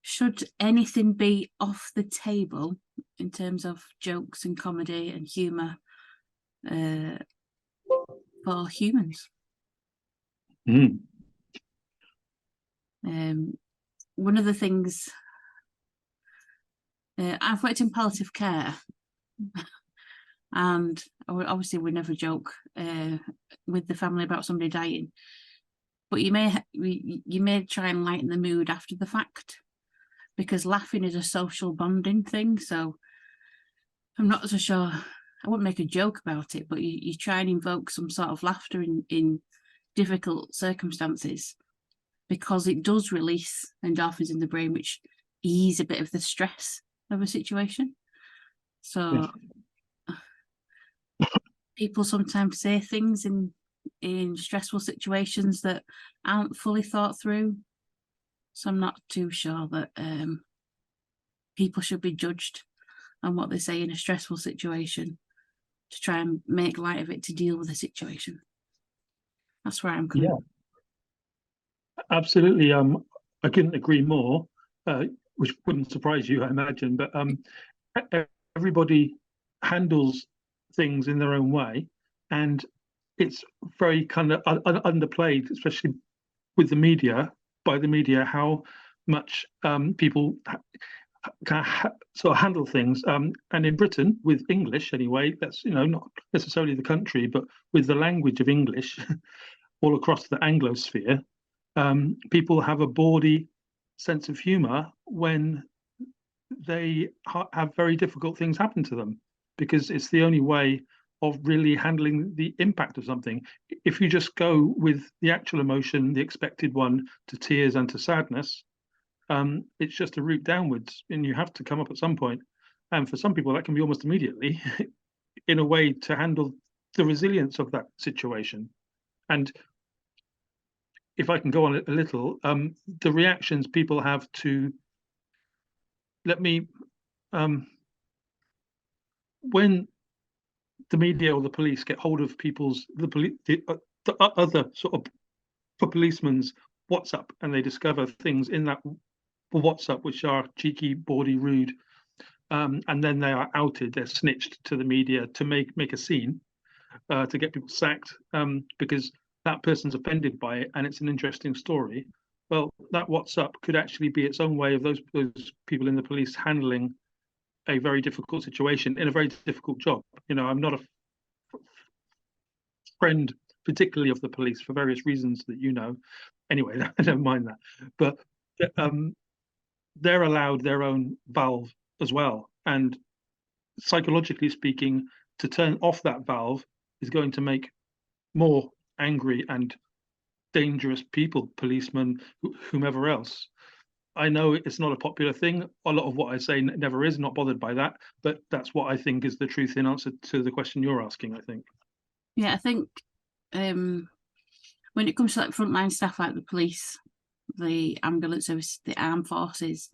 Should anything be off the table in terms of jokes and comedy and humour for humans? Mm. One of the things, I've worked in palliative care, and obviously we never joke with the family about somebody dying, but you may try and lighten the mood after the fact, because laughing is a social bonding thing. So I'm not so sure, I wouldn't make a joke about it, but you try and invoke some sort of laughter in difficult circumstances, because it does release endorphins in the brain, which ease a bit of the stress of a situation. So people sometimes say things in stressful situations that aren't fully thought through. So I'm not too sure that people should be judged on what they say in a stressful situation to try and make light of it to deal with the situation. That's where I'm coming. Yeah, absolutely. I couldn't agree more, which wouldn't surprise you, I imagine. But everybody handles things in their own way, and it's very kind of underplayed, especially with the media. By the media, how much people can sort of handle things, and in Britain, with English anyway, that's not necessarily the country, but with the language of English all across the Anglosphere, people have a bawdy sense of humour when they have very difficult things happen to them, because it's the only way of really handling the impact of something. If you just go with the actual emotion, the expected one, to tears and to sadness, it's just a route downwards, and you have to come up at some point. And for some people, that can be almost immediately, in a way to handle the resilience of that situation. And if I can go on a little, the reactions people have to, when the media or the police get hold of the other sort of policemen's WhatsApp, and they discover things in that WhatsApp which are cheeky, bawdy, rude, and then they are outed, they're snitched to the media to make a scene, to get people sacked, because that person's offended by it and it's an interesting story. Well, that WhatsApp could actually be its own way of those people in the police handling a very difficult situation in a very difficult job. I'm not a friend particularly of the police for various reasons that anyway, I don't mind that, but they're allowed their own valve as well, and psychologically speaking, to turn off that valve is going to make more angry and dangerous people, policemen, whomever else. I know it's not a popular thing. A lot of what I say never is, not bothered by that, but that's what I think is the truth in answer to the question you're asking, I think. Yeah, I think when it comes to like frontline staff like the police, the ambulance service, the armed forces,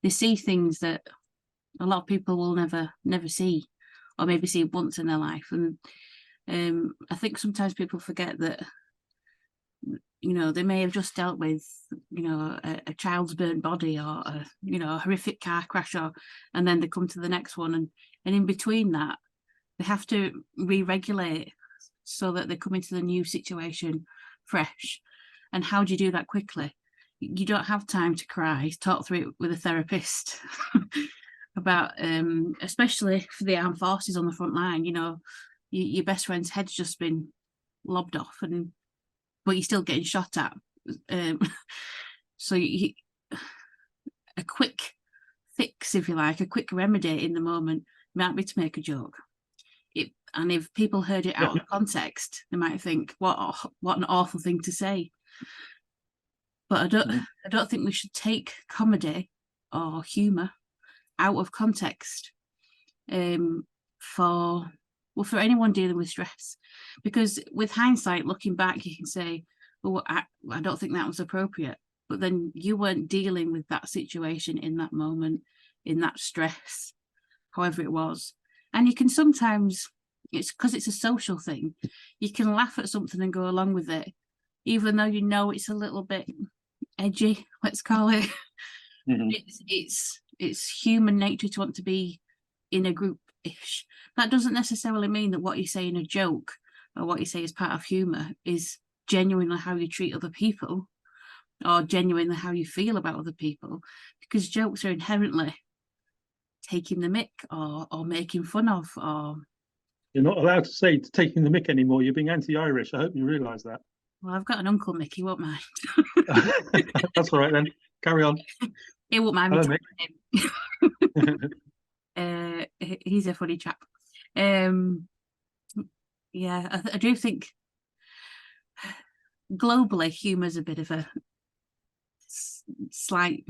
they see things that a lot of people will never see, or maybe see once in their life. And I think sometimes people forget that they may have just dealt with a child's burnt body, or a horrific car crash, and then they come to the next one, and in between that they have to re-regulate so that they come into the new situation fresh. And how do you do that quickly? you don't have time to cry, talk through it with a therapist about, especially for the armed forces on the front line, you know, your best friend's head's just been lobbed off, but you're still getting shot at. So a quick fix, if you like, a quick remedy in the moment might be to make a joke. And if people heard it out of context, they might think, what an awful thing to say. But I don't think we should take comedy or humour out of context for anyone dealing with stress. Because with hindsight, looking back, you can say, oh, I don't think that was appropriate. But then you weren't dealing with that situation in that moment, in that stress, however it was. And you can sometimes, it's because it's a social thing, you can laugh at something and go along with it, even though you know it's a little bit edgy, let's call it. It's human nature to want to be in a group-ish. That doesn't necessarily mean that what you say in a joke or what you say as part of humour is genuinely how you treat other people or genuinely how you feel about other people, because jokes are inherently taking the mick or making fun of. Or you're not allowed to say taking the mick anymore. You're being anti-Irish. I hope you realise that. Well, I've got an uncle Mick, he won't mind. That's all right then. Carry on. He won't mind me Hello, Mick. He's a funny chap. Yeah, I do think globally humour's a bit of a slight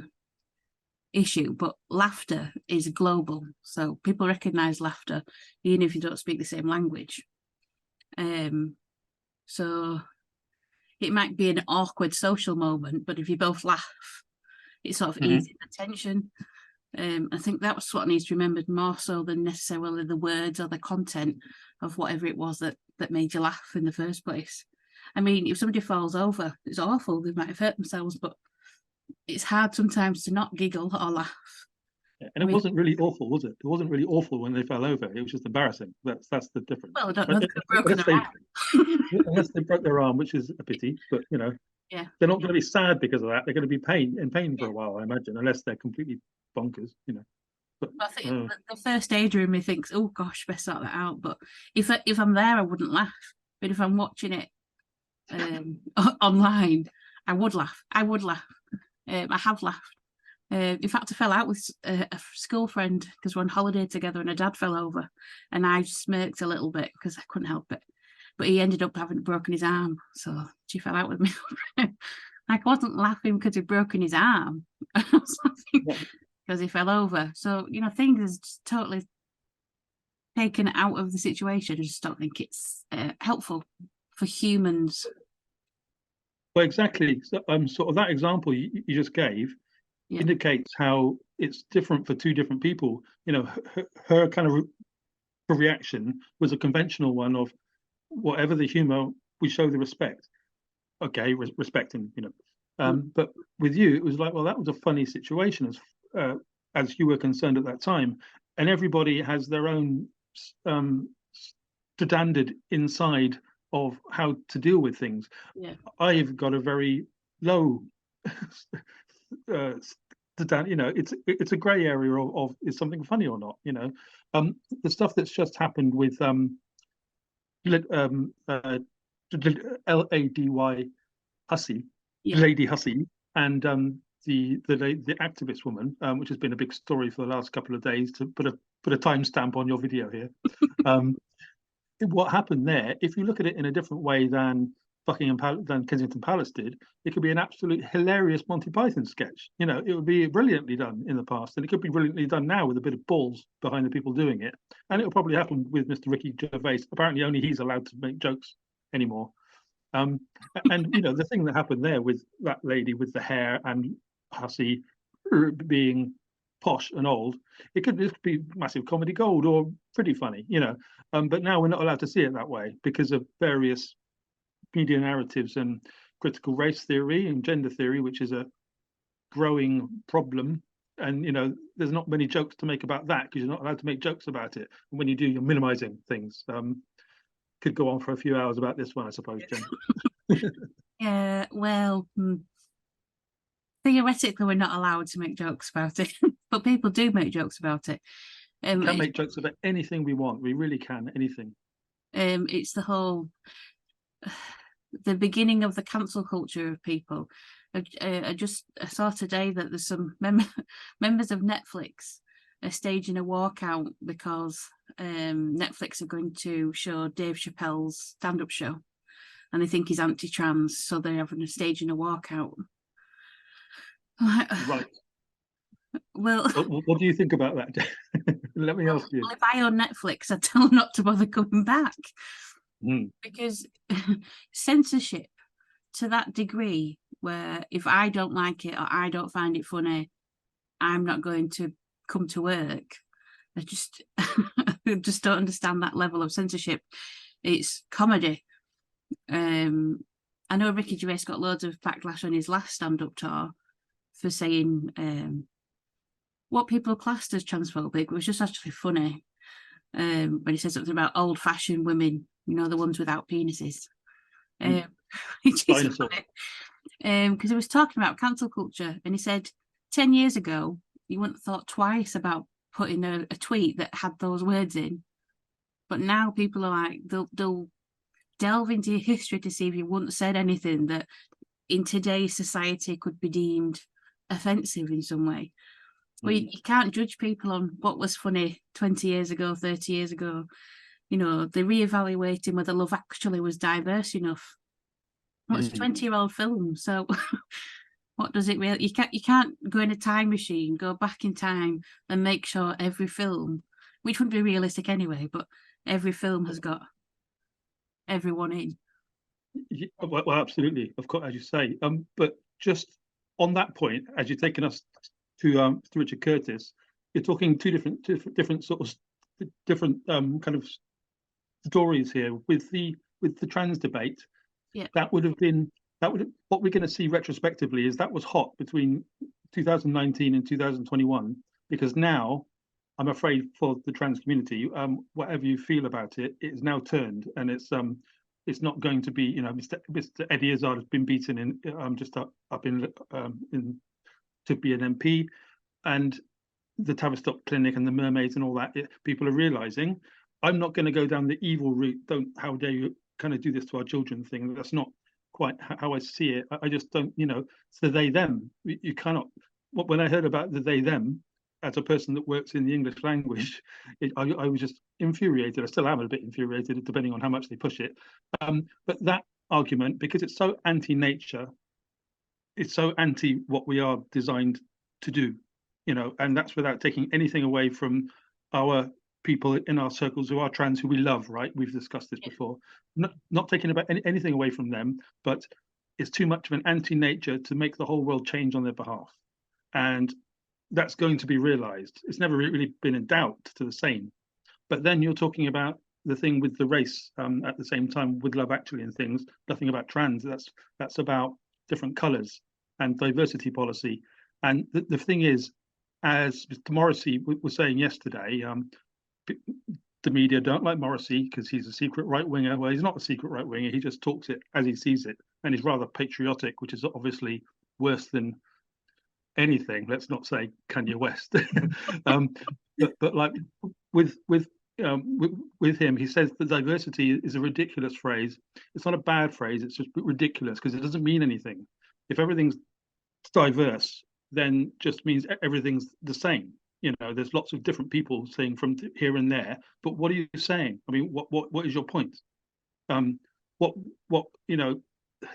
issue, but laughter is global, so people recognise laughter even if you don't speak the same language. So it might be an awkward social moment, but if you both laugh, it sort of eases the tension. I think that's what needs to be remembered more so than necessarily the words or the content of whatever it was that made you laugh in the first place. I mean, if somebody falls over, it's awful, they might have hurt themselves, but it's hard sometimes to not giggle or laugh. And it wasn't really awful, was it? It wasn't really awful when they fell over. It was just embarrassing. That's the difference. Well, I don't know. They could have broken their arm. Unless they broke their arm, which is a pity. But you know, yeah, they're not going to be sad because of that. They're going to be in pain for a while, I imagine, unless they're completely bonkers. You know. But I think the first aider in me thinks, "Oh gosh, best sort that out." But if I'm there, I wouldn't laugh. But if I'm watching it online, I would laugh. I have laughed. In fact, I fell out with a school friend because we're on holiday together and her dad fell over and I smirked a little bit because I couldn't help it. But he ended up having broken his arm. So she fell out with me. Like, I wasn't laughing because he'd broken his arm because he fell over. So, you know, things is just totally taken out of the situation. I just don't think it's helpful for humans. Well, exactly. So, sort of that example you just gave indicates how it's different for two different people. You know, her kind of reaction was a conventional one of whatever the humor, we show the respect. Okay, respecting, you know. But with you, it was like, well, that was a funny situation as you were concerned at that time, and everybody has their own standard inside of how to deal with things. Yeah. I've got a very low you know, it's a gray area of is something funny or not, you know. The stuff that's just happened with Lady Hussey, Lady Hussey, and the activist woman, which has been a big story for the last couple of days. To put a timestamp on your video here, what happened there? If you look at it in a different way than Kensington Palace did, it could be an absolute hilarious Monty Python sketch. You know, it would be brilliantly done in the past, and it could be brilliantly done now with a bit of balls behind the people doing it. And it'll probably happen with Mr. Ricky Gervais. Apparently, only he's allowed to make jokes anymore. And you know, the thing that happened there with that lady with the hair and Hussey being posh and old, it could be massive comedy gold or pretty funny, you know. But now we're not allowed to see it that way because of various media narratives and critical race theory and gender theory, which is a growing problem. And you know, there's not many jokes to make about that because you're not allowed to make jokes about it. And when you do, you're minimizing things. Could go on for a few hours about this one, I suppose, Jen. Yeah, well, theoretically we're not allowed to make jokes about it, but people do make jokes about it. We can make jokes about anything we want. We really can, anything. It's the whole the beginning of the cancel culture of people. I saw today that there's some members of Netflix are staging a walkout because Netflix are going to show Dave Chappelle's stand-up show, and they think he's anti-trans, so they're having a staging a walkout. Right. Well, what do you think about that? Let me ask you. If I own Netflix, I tell them not to bother coming back. Because censorship to that degree, where if I don't like it or I don't find it funny, I'm not going to come to work. I just don't understand that level of censorship. It's comedy. I know Ricky Gervais got loads of backlash on his last stand-up tour for saying what people classed as transphobic was just actually funny. When he said something about old-fashioned women, you know, the ones without penises. Which is funny. Because he was talking about cancel culture, and he said 10 years ago, you wouldn't have thought twice about putting a tweet that had those words in. But now people are like, they'll delve into your history to see if you wouldn't have said anything that in today's society could be deemed offensive in some way. Well, you can't judge people on what was funny 20 years ago, 30 years ago. You know, they're reevaluating whether Love Actually was diverse enough. Well, it's a 20-year-old film, so what does it really? You can't go in a time machine, go back in time, and make sure every film, which wouldn't be realistic anyway, but every film has got everyone in. Yeah, well, absolutely, of course, as you say. But just on that point, as you're taking us to Richard Curtis, you're talking two different sort of different kind of stories here with the trans debate. Yeah, what we're going to see retrospectively is that was hot between 2019 and 2021, because now I'm afraid for the trans community, whatever you feel about it, it's now turned, and it's not going to be, you know, Mr. Eddie Izzard has been beaten in just up in to be an MP, and the Tavistock Clinic and the mermaids and all that. People are realizing, I'm not going to go down the evil route. How dare you kind of do this to our children thing. That's not quite how I see it. I just don't, you know, it's the they them. You cannot. When I heard about the they them, as a person that works in the English language, I was just infuriated. I still am a bit infuriated, depending on how much they push it. But that argument, because it's so anti-nature, it's so anti what we are designed to do, you know, and that's without taking anything away from our people in our circles who are trans, who we love, right? We've discussed this before. Not taking about anything away from them, but it's too much of an anti-nature to make the whole world change on their behalf. And that's going to be realized. It's never really been in doubt to the same. But then you're talking about the thing with the race at the same time with Love Actually and things, nothing about trans. That's about different colors and diversity policy. And the thing is, as Mr. Morrissey was saying yesterday, the media don't like Morrissey because he's a secret right-winger. Well, he's not a secret right-winger. He just talks it as he sees it. And he's rather patriotic, which is obviously worse than anything. Let's not say Kanye West. but like with him, he says that diversity is a ridiculous phrase. It's not a bad phrase. It's just ridiculous because it doesn't mean anything. If everything's diverse, then just means everything's the same. You know, there's lots of different people saying from here and there. But what are you saying? I mean, what is your point? What you know,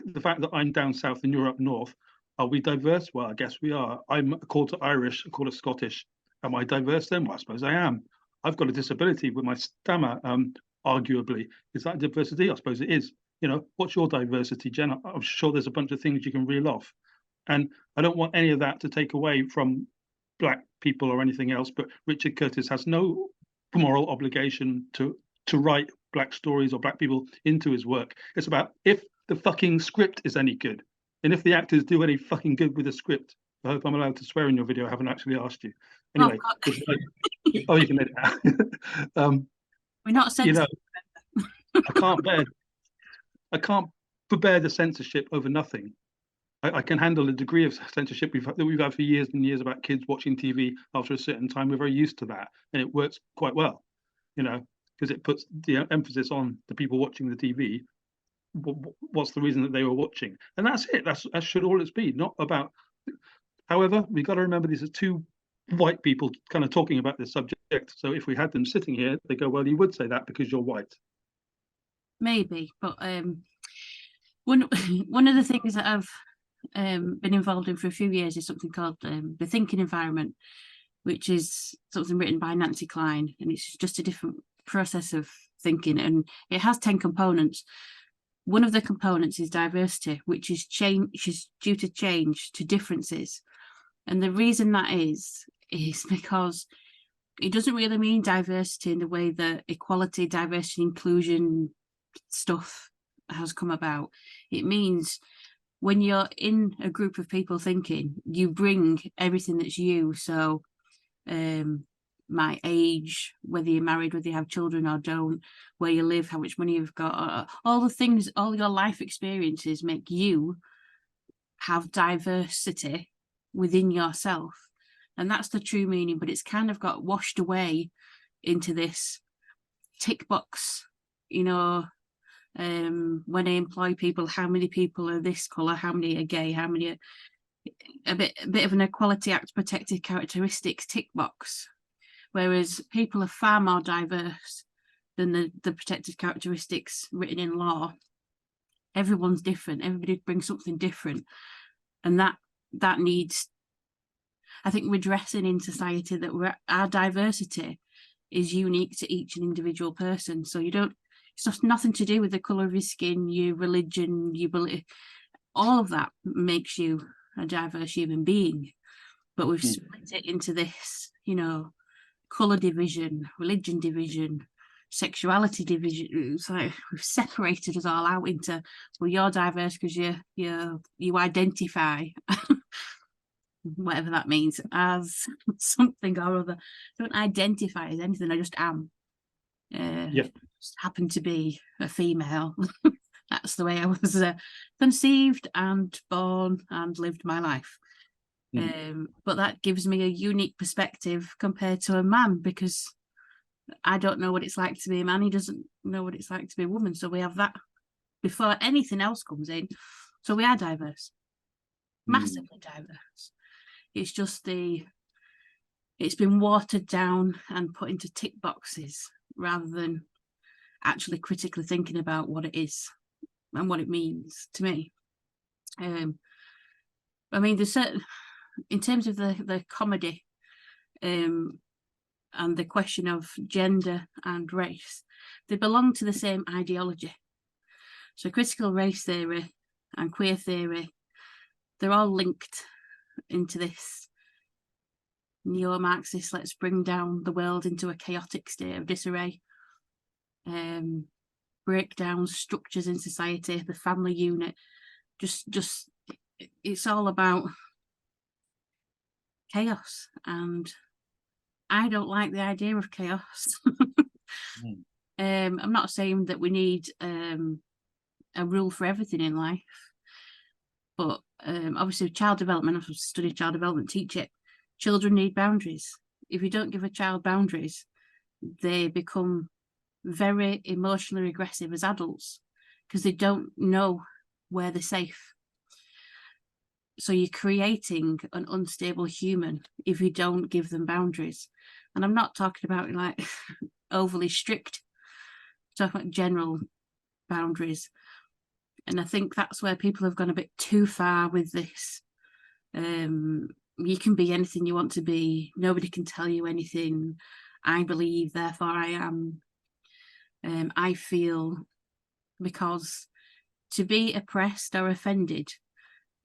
the fact that I'm down south and you're up north, are we diverse? Well, I guess we are. I'm a quarter Irish, a quarter Scottish. Am I diverse then? Well, I suppose I am. I've got a disability with my stammer, arguably. Is that diversity? I suppose it is. You know, what's your diversity, Jen? I'm sure there's a bunch of things you can reel off. And I don't want any of that to take away from Black people or anything else, but Richard Curtis has no moral obligation to write Black stories or Black people into his work. It's about if the fucking script is any good, and if the actors do any fucking good with the script. I hope I'm allowed to swear in your video. I haven't actually asked you. Anyway, oh, you can let it out. We're not censored. You know, I can't bear the censorship over nothing. I can handle a degree of censorship that we've had for years and years about kids watching TV after a certain time. We're very used to that, and it works quite well, because it puts the emphasis on the people watching the TV. What's the reason that they were watching? And that's it. That should all it's be. Not about. However, we've got to remember these are two white people kind of talking about this subject. So if we had them sitting here, they go, "Well, you would say that because you're white." Maybe, but one one of the things that I've been involved in for a few years is something called the thinking environment, which is something written by Nancy Klein, and it's just a different process of thinking, and it has 10 components. One of the components is diversity, which is due to change to differences, and the reason that is because it doesn't really mean diversity in the way that equality, diversity, inclusion stuff has come about. It means when you're in a group of people thinking, you bring everything that's you. So my age, whether you're married, whether you have children or don't, where you live, how much money you've got, all the things, all your life experiences make you have diversity within yourself. And that's the true meaning, but it's kind of got washed away into this tick box, when I employ people, how many people are this colour, how many are gay, how many are a bit of an Equality Act protected characteristics tick box, whereas people are far more diverse than the protected characteristics written in law. Everyone's different, everybody brings something different, and that needs, I think, redressing in society, that our diversity is unique to each individual person. So it's nothing to do with the colour of your skin, your religion, your belief. All of that makes you a diverse human being. But we've split it into this, colour division, religion division, sexuality division. It's like we've separated us all out into, well, you're diverse because you identify, whatever that means, as something or other. I don't identify as anything, I just am. Just happen to be a female. That's the way I was conceived and born and lived my life. But that gives me a unique perspective compared to a man, because I don't know what it's like to be a man. He doesn't know what it's like to be a woman. So we have that before anything else comes in. So we are diverse, massively diverse. It's just it's been watered down and put into tick boxes rather than actually critically thinking about what it is and what it means to me. I mean, there's certain, in terms of the comedy and the question of gender and race, they belong to the same ideology. So critical race theory and queer theory, they're all linked into this neo-Marxist, let's bring down the world into a chaotic state of disarray, break down structures in society, the family unit, just it's all about chaos, and I don't like the idea of chaos. I'm not saying that we need a rule for everything in life, but obviously child development, I've studied child development, teach it. Children need boundaries. If you don't give a child boundaries, they become very emotionally aggressive as adults because they don't know where they're safe. So you're creating an unstable human if you don't give them boundaries. And I'm not talking about like overly strict, I'm talking about general boundaries. And I think that's where people have gone a bit too far with this. You can be anything you want to be. Nobody can tell you anything. I believe, therefore I am. I feel, because to be oppressed or offended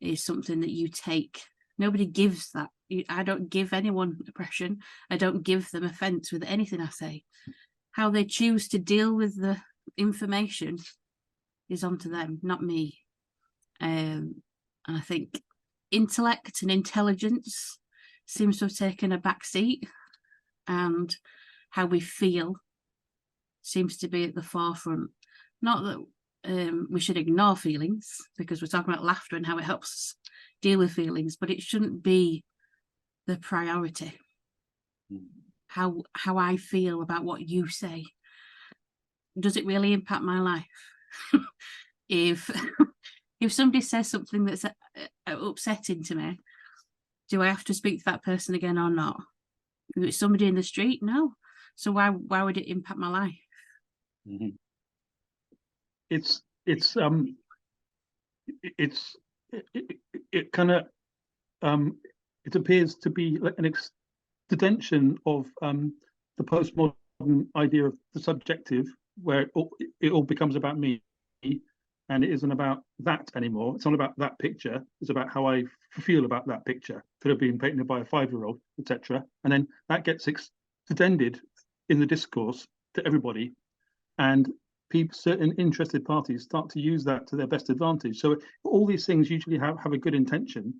is something that you take. Nobody gives that. I don't give anyone oppression. I don't give them offence with anything I say. How they choose to deal with the information is onto them, not me. And I think intellect and intelligence seems to have taken a back seat, and how we feel seems to be at the forefront. Not that we should ignore feelings, because we're talking about laughter and how it helps deal with feelings, but it shouldn't be the priority. How I feel about what you say. Does it really impact my life? If somebody says something that's upsetting to me, do I have to speak to that person again or not? If it's somebody in the street, no. So why would it impact my life? Mm-hmm. It kind of it appears to be like an extension of the postmodern idea of the subjective, where it all becomes about me, and it isn't about that anymore. It's not about that picture. It's about how I feel about that picture. Could have been painted by a 5-year-old, etc. And then that gets extended in the discourse to everybody, and certain interested parties start to use that to their best advantage. So all these things usually have a good intention.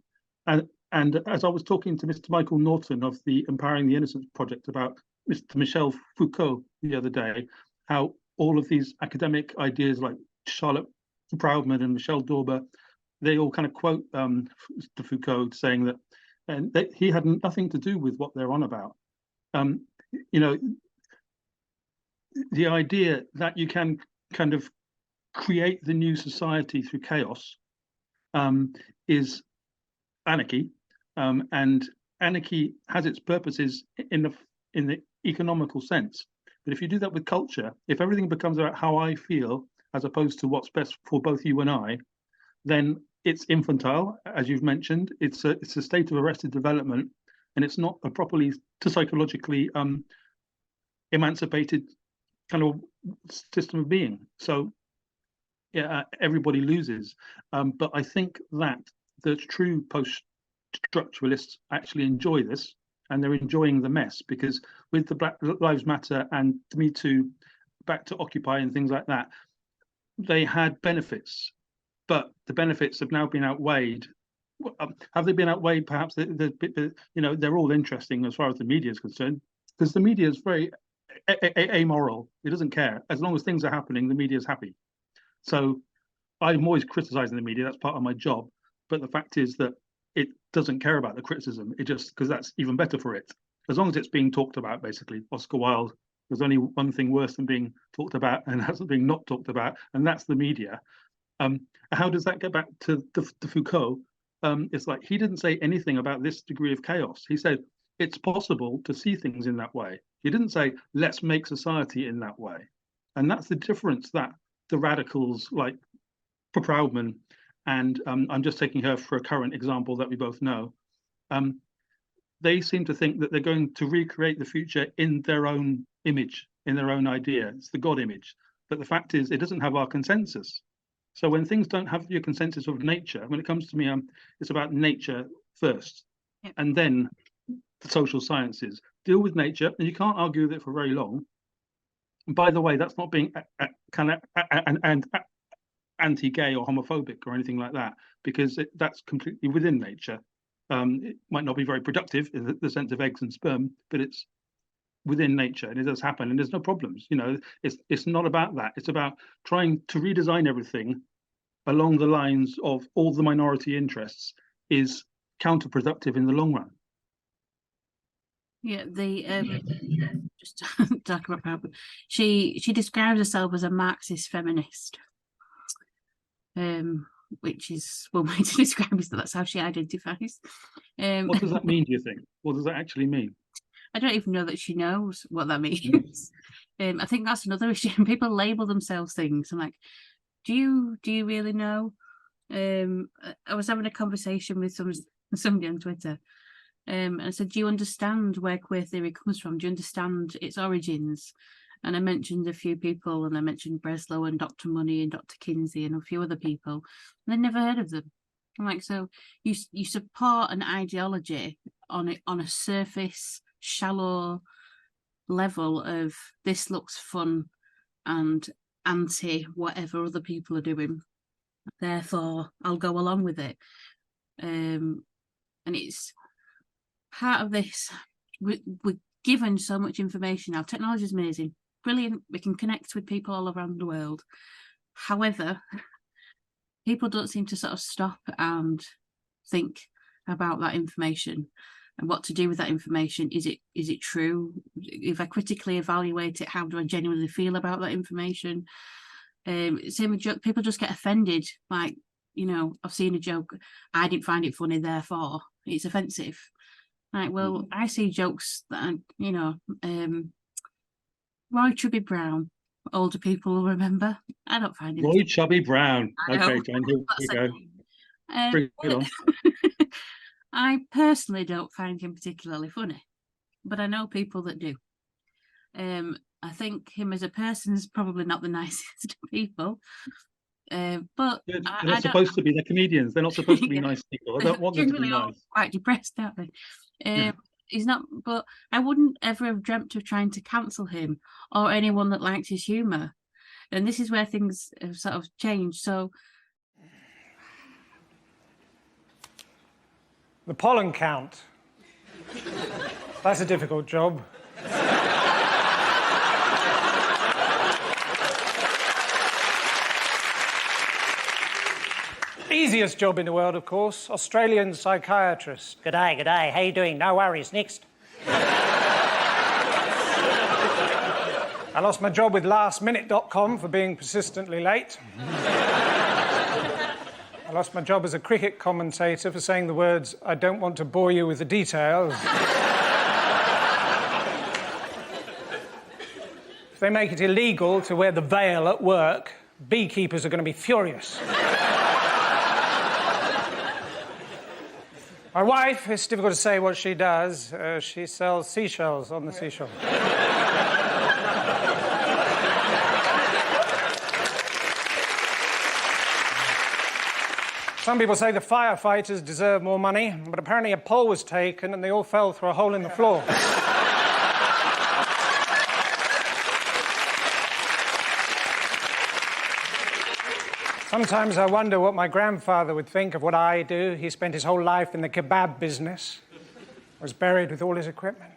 And as I was talking to Mr. Michael Norton of the Empowering the Innocent project about Mr. Michel Foucault the other day, how all of these academic ideas like Charlotte Proudman and Michel Dauber, they all kind of quote Mr. Foucault saying that he had nothing to do with what they're on about. You know, the idea that you can kind of create the new society through chaos is anarchy, and anarchy has its purposes in the economical sense. But if you do that with culture, if everything becomes about how I feel as opposed to what's best for both you and I, then it's infantile, as you've mentioned. It's a state of arrested development, and it's not a properly psychologically emancipated kind of system of being. So yeah, everybody loses. But I think that the true post-structuralists actually enjoy this, and they're enjoying the mess, because with the Black Lives Matter and Me Too, back to Occupy and things like that, they had benefits, but the benefits have now been outweighed. Have they been outweighed? Perhaps they're all interesting as far as the media is concerned, because the media is very amoral. It doesn't care. As long as things are happening, the media is happy. So I'm always criticizing the media. That's part of my job. But the fact is that it doesn't care about the criticism. It just, because that's even better for it. As long as it's being talked about, basically. Oscar Wilde, there's only one thing worse than being talked about, and that's being not talked about, and that's the media. How does that get back to Foucault? It's like he didn't say anything about this degree of chaos. He said it's possible to see things in that way. He didn't say let's make society in that way. And that's the difference that the radicals like Proudman, and I'm just taking her for a current example that we both know, they seem to think that they're going to recreate the future in their own image, in their own idea. It's the God image. But the fact is, it doesn't have our consensus. So when things don't have your consensus of nature, when it comes to me, it's about nature first, and then the social sciences. Deal with nature, and you can't argue with it for very long. And by the way, that's not being kind of anti-gay or homophobic or anything like that, because that's completely within nature. It might not be very productive in the sense of eggs and sperm, but it's within nature, and it does happen, and there's no problems. It's not about that. It's about trying to redesign everything along the lines of all the minority interests is counterproductive in the long run. Yeah, just talking about Proudman, she describes herself as a Marxist feminist, which is one way to describe it. That's how she identifies. What does that mean, do you think? What does that actually mean? I don't even know that she knows what that means. I think that's another issue. People label themselves things. I'm like, do you really know? I was having a conversation with somebody on Twitter, and I said, do you understand where queer theory comes from? Do you understand its origins? And I mentioned a few people, and I mentioned Breslow and Dr. Money and Dr. Kinsey and a few other people, and they'd never heard of them. I'm like, so you support an ideology on a surface, shallow level of this looks fun and anti whatever other people are doing, therefore I'll go along with it. And it's part of this. We're given so much information now. Technology is amazing, brilliant. We can connect with people all around the world. However, people don't seem to sort of stop and think about that information and what to do with that information. Is it true? If I critically evaluate it, how do I genuinely feel about that information? Same with joke, people just get offended. Like, you know, I've seen a joke, I didn't find it funny, therefore it's offensive. Like, well, I see jokes that are, you know, Roy Chubby Brown, older people will remember. I don't find him. Roy Chubby Brown. Okay, Jane, here we go. Bring it on. I personally don't find him particularly funny, but I know people that do. I think him as a person is probably not the nicest of people. But they're not supposed to be. They're comedians. They're not supposed to be nice people. I don't want them to be nice. Quite depressed, aren't they? He's not. But I wouldn't ever have dreamt of trying to cancel him or anyone that likes his humour. And this is where things have sort of changed. So the pollen count. That's a difficult job. Easiest job in the world, of course. Australian psychiatrist. G'day, g'day. How you doing? No worries. Next. I lost my job with lastminute.com for being persistently late. I lost my job as a cricket commentator for saying the words, "I don't want to bore you with the details." If they make it illegal to wear the veil at work, beekeepers are going to be furious. My wife, it's difficult to say what she does. She sells seashells on the seashore. Some people say the firefighters deserve more money, but apparently a poll was taken and they all fell through a hole in the floor. Sometimes I wonder what my grandfather would think of what I do. He spent his whole life in the kebab business, was buried with all his equipment.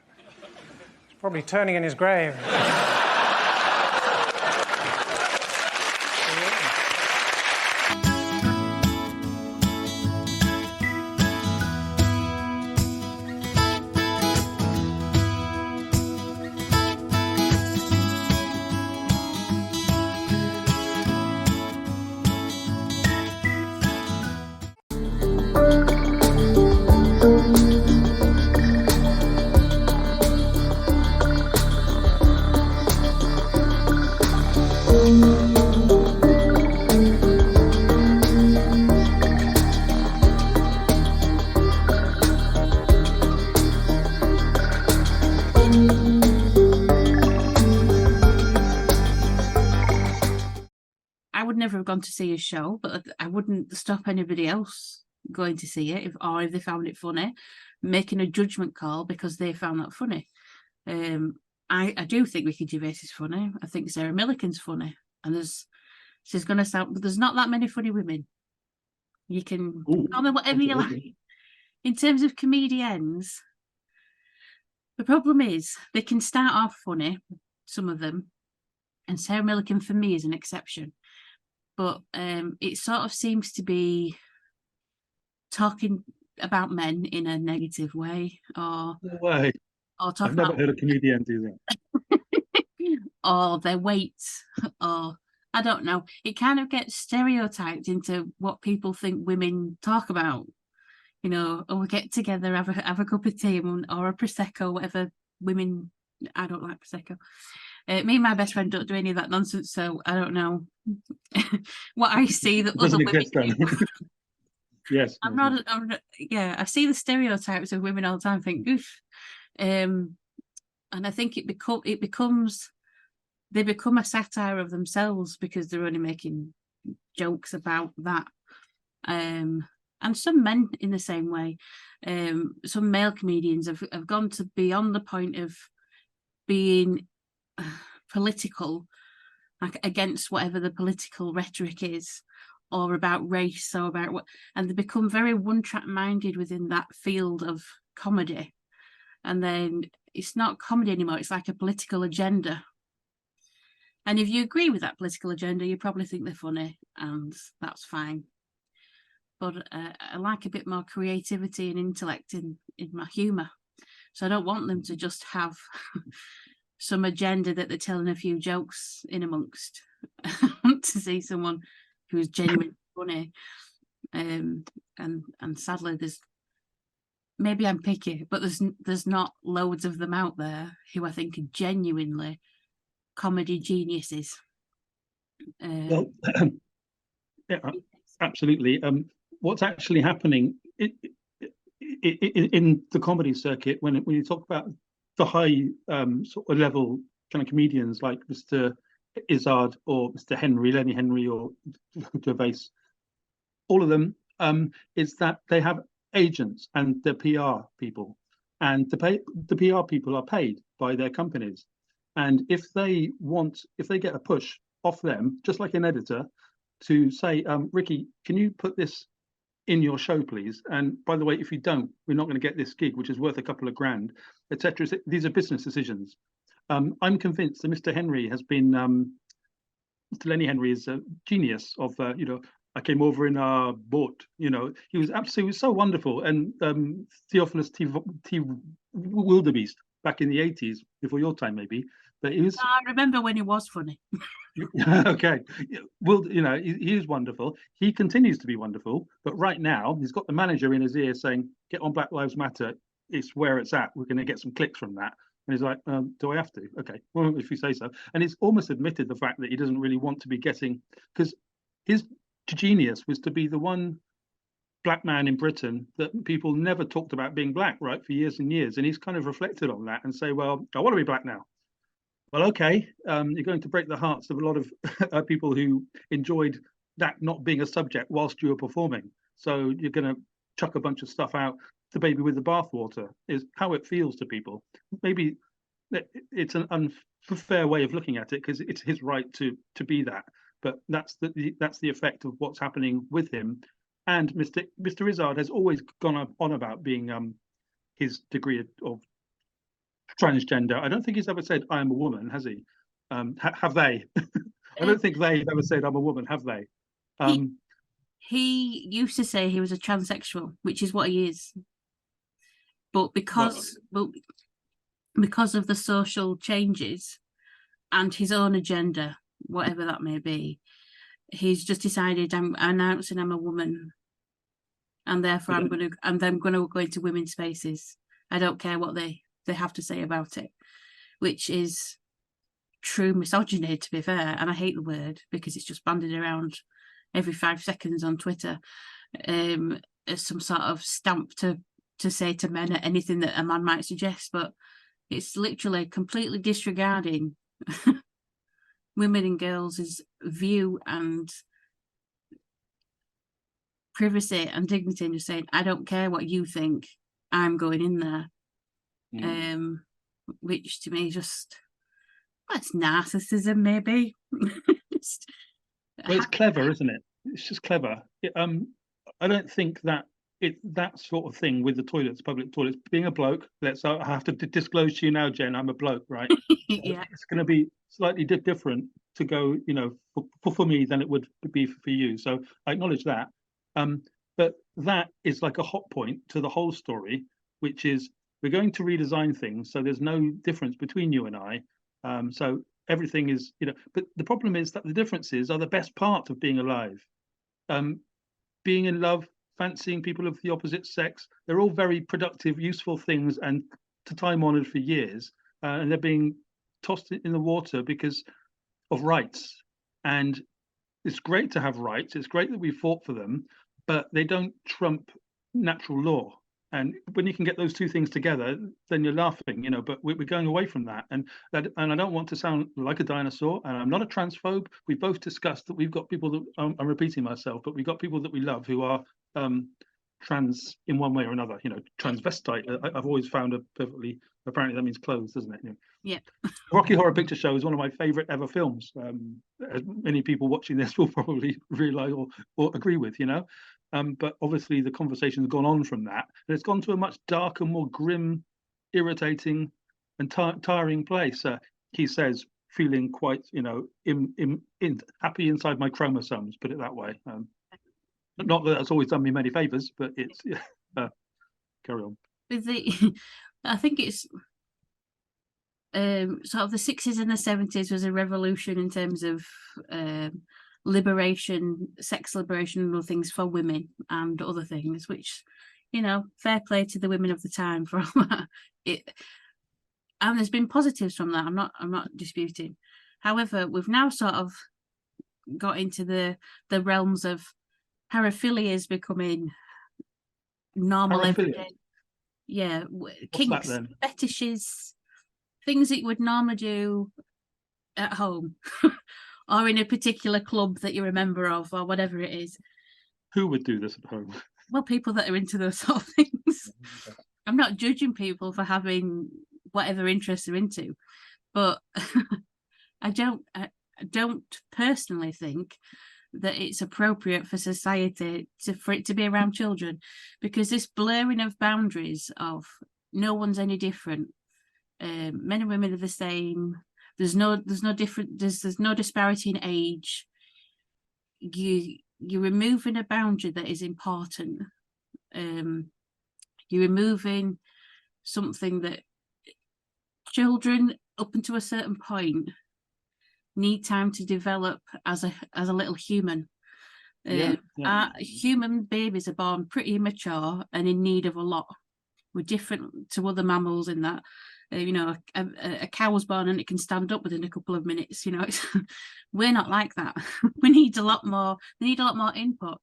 He's probably turning in his grave. I would never have gone to see his show, but I wouldn't stop anybody else going to see it if they found it funny, making a judgment call because they found that funny. I do think Ricky Gervais is funny. I think Sarah Millican's funny, and she's going to sound, but there's not that many funny women. You can call me whatever you like. In terms of comedians, the problem is they can start off funny, some of them, and Sarah Millican for me is an exception. But it sort of seems to be talking about men in a negative way, or talking I've never heard a comedian do that. or their weight, or I don't know. It kind of gets stereotyped into what people think women talk about. You know, or we get together, have a cup of tea or a prosecco, whatever women. I don't like prosecco. Me and my best friend don't do any of that nonsense, so I don't know what I see that other women do. Yes, I see the stereotypes of women all the time. Think, oof, and I think they become a satire of themselves because they're only making jokes about that. And some men in the same way. Some male comedians have gone to beyond the point of being political, like against whatever the political rhetoric is, or about race, or about what, and they become very one-track minded within that field of comedy. And then it's not comedy anymore, it's like a political agenda. And if you agree with that political agenda, you probably think they're funny, and that's fine. but I like a bit more creativity and intellect in my humour. So I don't want them to just have some agenda that they're telling a few jokes in amongst. I want to see someone who's genuinely funny. And sadly, maybe I'm picky, but there's not loads of them out there who I think are genuinely comedy geniuses. Well, yeah, absolutely. What's actually happening in the comedy circuit when you talk about the high sort of level kind of comedians like Mr. Izzard or Mr. Lenny Henry or Gervais, all of them, is that they have agents and they're PR people, and the PR people are paid by their companies, and if they get a push off them, just like an editor, to say, Ricky, can you put this in your show, please? And by the way, if you don't, we're not going to get this gig, which is worth a couple of grand, etc. These are business decisions. I'm convinced that Mr. Henry has been, Mr. Lenny Henry is a genius of, I came over in our boat, he was absolutely so wonderful. And Theophilus T. Wildebeest back in the 80s, before your time maybe, but he was. I remember when he was funny. Okay, well, he is wonderful. He continues to be wonderful, but right now he's got the manager in his ear saying, "Get on Black Lives Matter. It's where it's at. We're going to get some clicks from that." And he's like, "Do I have to? Okay, well, if you say so." And he's almost admitted the fact that he doesn't really want to be getting, because his genius was to be the one black man in Britain that people never talked about being black, right, for years and years. And he's kind of reflected on that and say, "Well, I want to be black now." Well, okay, you're going to break the hearts of a lot of people who enjoyed that not being a subject whilst you were performing. So you're going to chuck a bunch of stuff out. The baby with the bathwater is how it feels to people. Maybe it's an unfair way of looking at it because it's his right to be that. But that's the effect of what's happening with him. And Mr. Izzard has always gone on about being his degree of transgender. I don't think he's ever said I am a woman, has he? Have they? I don't think they've ever said I'm a woman, have they? He used to say he was a transsexual, which is what he is. But because of the social changes and his own agenda, whatever that may be, he's just decided I'm announcing I'm a woman, and therefore I'm going to go into women's spaces. I don't care what they have to say about it, which is true misogyny, to be fair. And I hate the word because it's just bandied around every 5 seconds on Twitter as some sort of stamp to say to men anything that a man might suggest, but it's literally completely disregarding women and girls' view and privacy and dignity, and just saying, I don't care what you think, I'm going in there. Which to me just, it's narcissism, maybe. Well, it's clever, isn't it? It's just clever. I don't think that that sort of thing with the toilets, public toilets, being a bloke. I have to disclose to you now, Jen, I'm a bloke, right? Yeah, it's going to be slightly different to go, for me than it would be for you. So I acknowledge that. But that is like a hot point to the whole story, which is we're going to redesign things so there's no difference between you and I. So everything is, but the problem is that the differences are the best part of being alive. Being in love, fancying people of the opposite sex, they're all very productive, useful things and to time honored for years. And they're being tossed in the water because of rights. And it's great to have rights. It's great that we fought for them, but they don't trump natural law. And when you can get those two things together, then you're laughing, but we're going away from that. And I don't want to sound like a dinosaur, and I'm not a transphobe. We both discussed that we've got people that, I'm repeating myself, but we've got people that we love who are trans in one way or another, transvestite. I've always found apparently that means clothes, doesn't it? Yeah. Rocky Horror Picture Show is one of my favorite ever films. As many people watching this will probably realize or agree with, but obviously the conversation's gone on from that, and it's gone to a much darker, more grim, irritating and tiring place. He says, feeling quite, happy inside my chromosomes, put it that way. Not that that's always done me many favours, but it's carry on. With the, I think it's sort of the 60s and the 70s was a revolution in terms of liberation, sex liberation, and other things for women and other things, which, you know, fair play to the women of the time for all that. And there's been positives from that. I'm not disputing. However, we've now sort of got into the realms of paraphilia is becoming normal every day. Yeah, kinks, fetishes, things that you would normally do at home or in a particular club that you're a member of or whatever it is. Who would do this at home? Well, people that are into those sort of things. I'm not judging people for having whatever interests they're into, but I don't personally think that it's appropriate for society for it to be around children, because this blurring of boundaries of no one's any different, men and women are the same, there's no different, there's no disparity in age, you're removing a boundary that is important. You're removing something that children up until a certain point need time to develop as a little human. Human babies are born pretty immature and in need of a lot. We're different to other mammals in that, you know, a cow was born and it can stand up within a couple of minutes. You know, we're not like that. We need a lot more. We need a lot more input.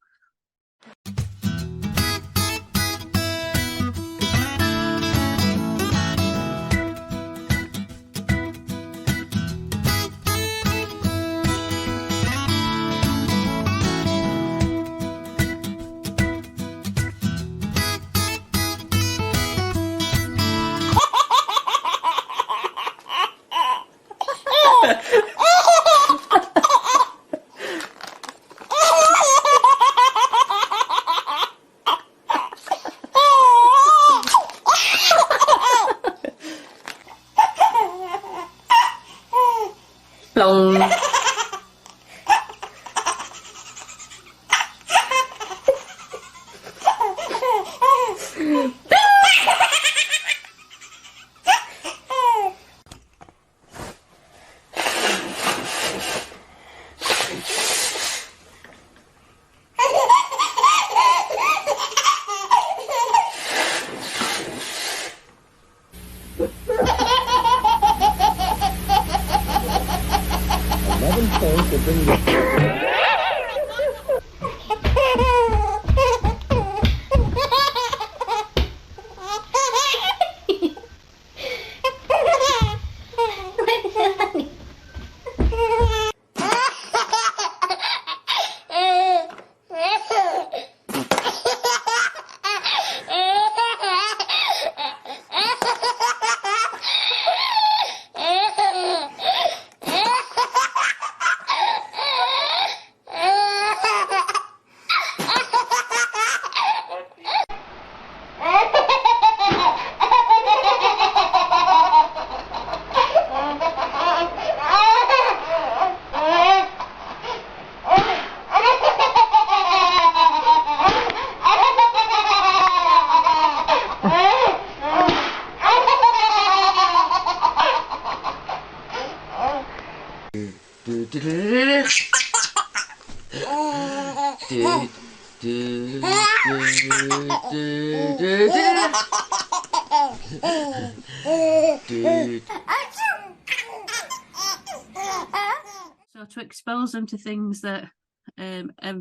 So to expose them to things that are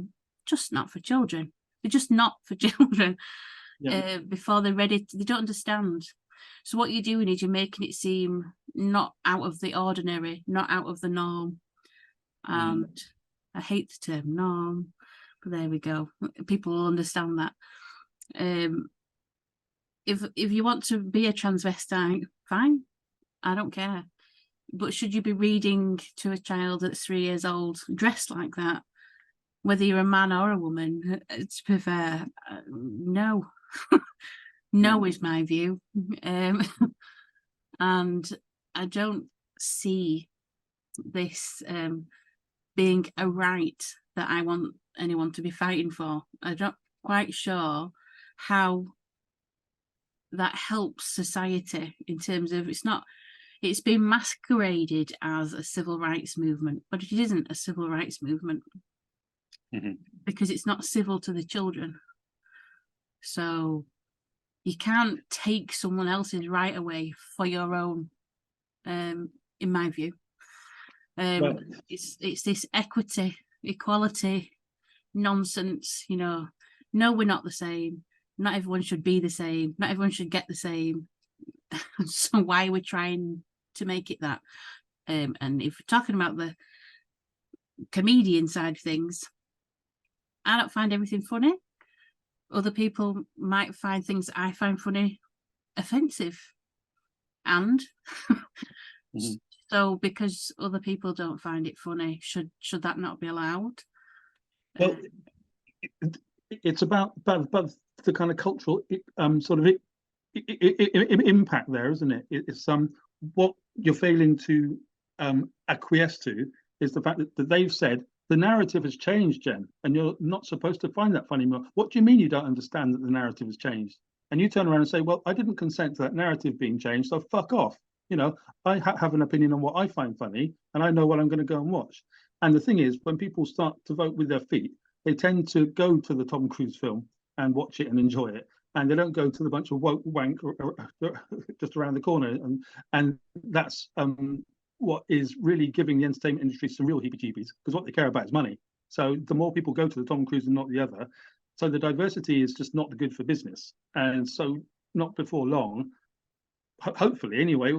just not for children, they're just not for children. Before they're ready, they don't understand. So what you're doing is you're making it seem not out of the ordinary, not out of the norm. And I hate the term norm, but there we go. People will understand that. If you want to be a transvestite, fine, I don't care. But should you be reading to a child that's 3 years old dressed like that, whether you're a man or a woman? To be fair, no. No is my view. And I don't see this being a right that I want anyone to be fighting for. I'm not quite sure how that helps society in terms of it's been masqueraded as a civil rights movement, but it isn't a civil rights movement because it's not civil to the children. So you can't take someone else's right away for your own, in my view. It's this equality nonsense, no, we're not the same. Not everyone should be the same. Not everyone should get the same. So why are we trying to make it that? And if we're talking about the comedian side of things, I don't find everything funny. Other people might find things that I find funny offensive. And so because other people don't find it funny, should that not be allowed? Well, it's about the kind of cultural sort of impact there, isn't it? It's what you're failing to acquiesce to is the fact that they've said the narrative has changed, Jen, and you're not supposed to find that funny anymore. What do you mean you don't understand that the narrative has changed? And you turn around and say, well, I didn't consent to that narrative being changed, so fuck off. I have an opinion on what I find funny, and I know what I'm going to go and watch. And the thing is, when people start to vote with their feet, they tend to go to the Tom Cruise film and watch it and enjoy it. And they don't go to the bunch of woke wank just around the corner. And that's what is really giving the entertainment industry some real heebie-jeebies, because what they care about is money. So the more people go to the Tom Cruise and not the other, so the diversity is just not good for business. And so not before long, hopefully anyway,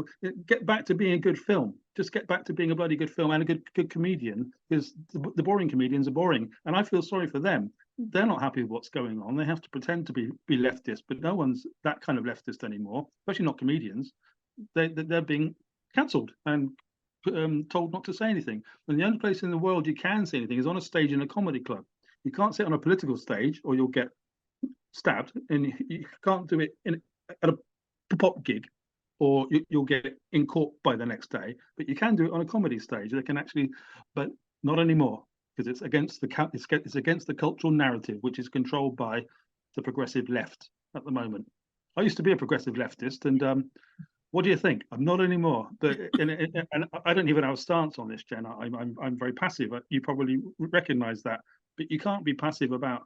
get back to being a good film. Just get back to being a bloody good film and a good comedian, because the boring comedians are boring. And I feel sorry for them. They're not happy with what's going on. They have to pretend to be leftist, but no one's that kind of leftist anymore, especially not comedians. They're being cancelled and told not to say anything. And the only place in the world you can say anything is on a stage in a comedy club. You can't say it on a political stage or you'll get stabbed, and you can't do it at a pop gig, or you'll get in court by the next day. But you can do it on a comedy stage. They can actually, but not anymore, because it's against the cultural narrative, which is controlled by the progressive left at the moment. I used to be a progressive leftist, and what do you think? I'm not anymore. But and I don't even have a stance on this, Jen. I'm very passive. You probably recognise that, but you can't be passive about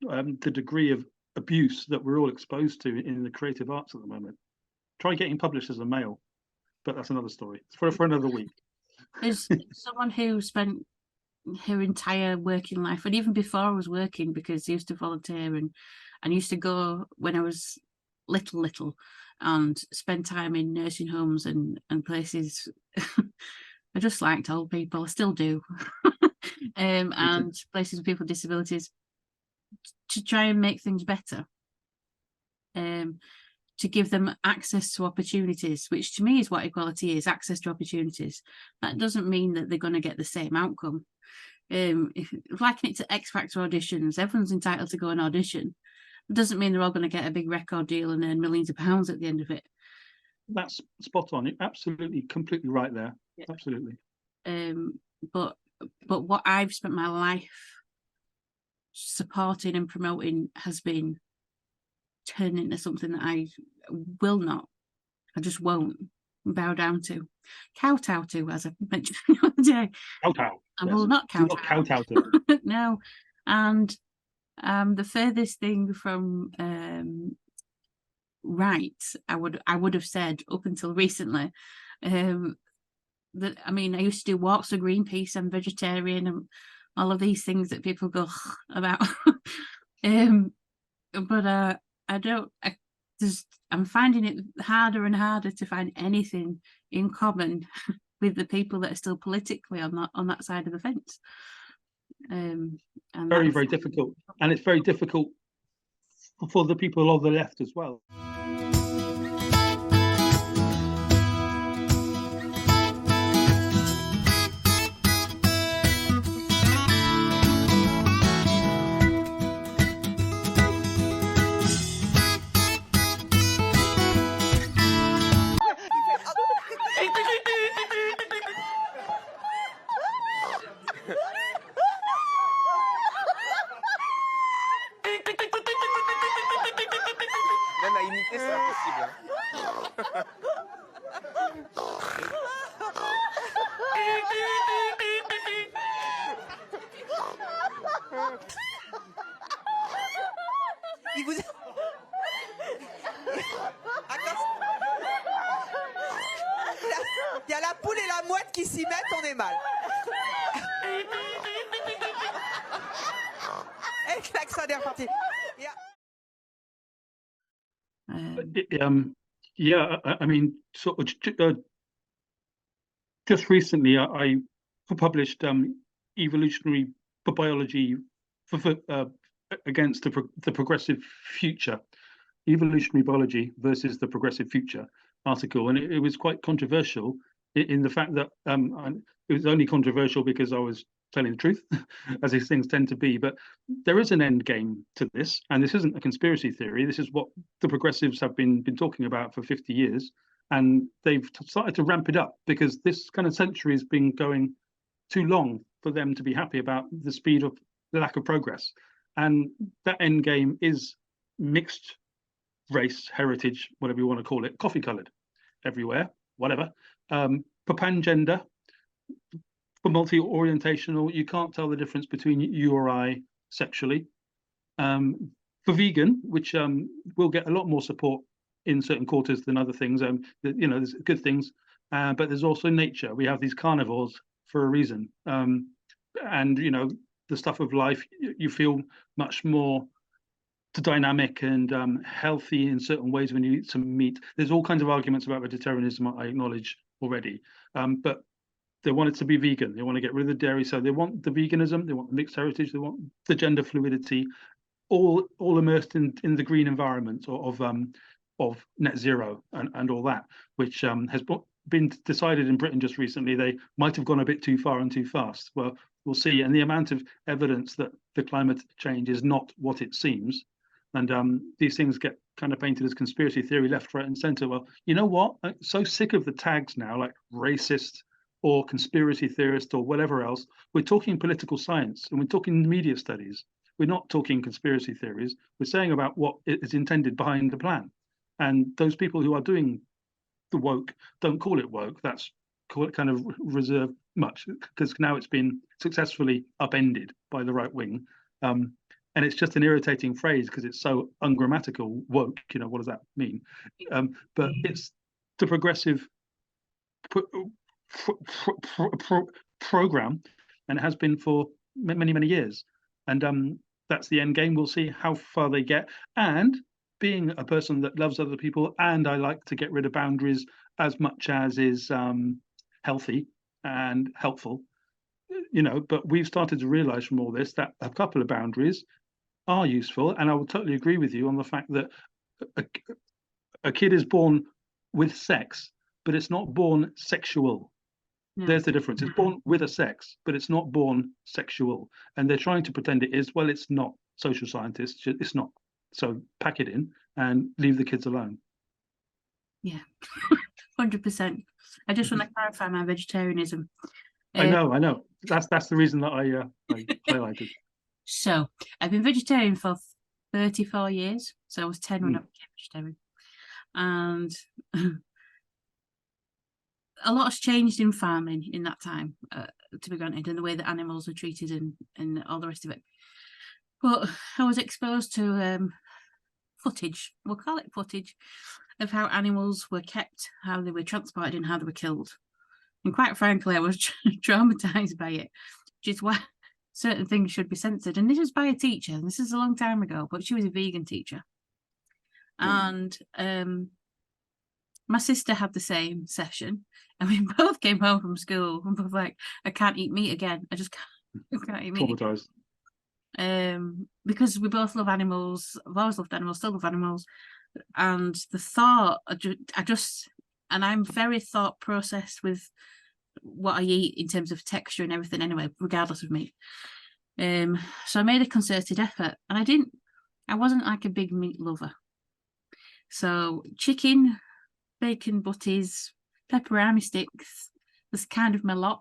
the degree of abuse that we're all exposed to in the creative arts at the moment. Try getting published as a male, but that's another story for another week. As someone who spent her entire working life, and even before I was working, because I used to volunteer and used to go when I was little and spend time in nursing homes and places. I just liked old people. I still do. And places with people with disabilities, to try and make things better, to give them access to opportunities, which to me is what equality is, access to opportunities. That doesn't mean that they're going to get the same outcome. If liking it to X Factor auditions, everyone's entitled to go and audition. It doesn't mean they're all going to get a big record deal and earn millions of pounds at the end of it. That's spot on. You're absolutely, completely right there. Yeah. Absolutely. But what I've spent my life supporting and promoting has been turned into something that I just won't bow down to, kowtow to, as I mentioned the other day. Kowtow. I will not kowtow. Not kowtow to. No. And the furthest thing from right, I would have said up until recently, that, I mean, I used to do walks for Greenpeace, I'm vegetarian, and all of these things that people go about. But I'm finding it harder and harder to find anything in common with the people that are still politically on that side of the fence. And very, very difficult. And it's very difficult for the people of the left as well. Il y a la poule et la mouette qui s'y mettent, on est mal. Et clac, ça est reparti. Yeah. Yeah, I mean, just recently I published evolutionary biology against the progressive future, evolutionary biology versus the progressive future article, and it was quite controversial in the fact that it was only controversial because I was telling the truth, as these things tend to be. But there is an end game to this, and this isn't a conspiracy theory. This is what the progressives have been talking about for 50 years, and they've started to ramp it up because this kind of century has been going too long for them to be happy about the speed of the lack of progress. And that end game is mixed race, heritage, whatever you want to call it, coffee coloured everywhere, whatever. For pangender, for multi-orientational, you can't tell the difference between you or I sexually. For vegan, which will get a lot more support in certain quarters than other things, you know, there's good things, but there's also nature. We have these carnivores for a reason. And, you know, the stuff of life, you feel much more dynamic and healthy in certain ways when you eat some meat. There's all kinds of arguments about vegetarianism, I acknowledge already, but they want it to be vegan. They want to get rid of the dairy, so they want the veganism, they want the mixed heritage, they want the gender fluidity, all immersed in the green environment of net zero and all that, which has been decided in Britain just recently. They might have gone a bit too far and too fast. Well, we'll see. And the amount of evidence that the climate change is not what it seems, and these things get kind of painted as conspiracy theory left, right, and centre. Well, you know what? I'm so sick of the tags now, like racist or conspiracy theorist or whatever else. We're talking political science and we're talking media studies. We're not talking conspiracy theories. We're saying about what is intended behind the plan. And those people who are doing the woke don't call it woke. That's kind of reserved much, because now it's been successfully upended by the right wing. And it's just an irritating phrase because it's so ungrammatical. Woke, you know, what does that mean? But it's the progressive program, and it has been for many years. And that's the end game. We'll see how far they get. And being a person that loves other people, and I like to get rid of boundaries as much as is healthy and helpful, you know, but we've started to realize from all this that a couple of boundaries are useful. And I will totally agree with you on the fact that a kid is born with sex, but it's not born sexual. No. There's the difference. It's born with a sex, but it's not born sexual. And they're trying to pretend it is. Well, it's not. Social scientists, it's not. So pack it in and leave the kids alone. Yeah, 100%. I just want to clarify my vegetarianism. I know. That's the reason that I highlighted. So I've been vegetarian for 34 years. So I was 10 when I became vegetarian. And a lot has changed in farming in that time, to be granted, and the way that animals are treated and all the rest of it. But I was exposed to footage, we'll call it footage, of how animals were kept, how they were transported and how they were killed. And quite frankly, I was traumatized by it, which is why certain things should be censored. And this was by a teacher, and this is a long time ago, but she was a vegan teacher. And my sister had the same session, and we both came home from school and both like, I can't eat meat again. I just can't eat meat. Traumatized. Because we both love animals. I've always loved animals, still love animals. And the thought, and I'm very thought processed with what I eat in terms of texture and everything anyway, regardless of meat. So I made a concerted effort, and I wasn't like a big meat lover. So chicken, bacon butties, pepperoni sticks was kind of my lot.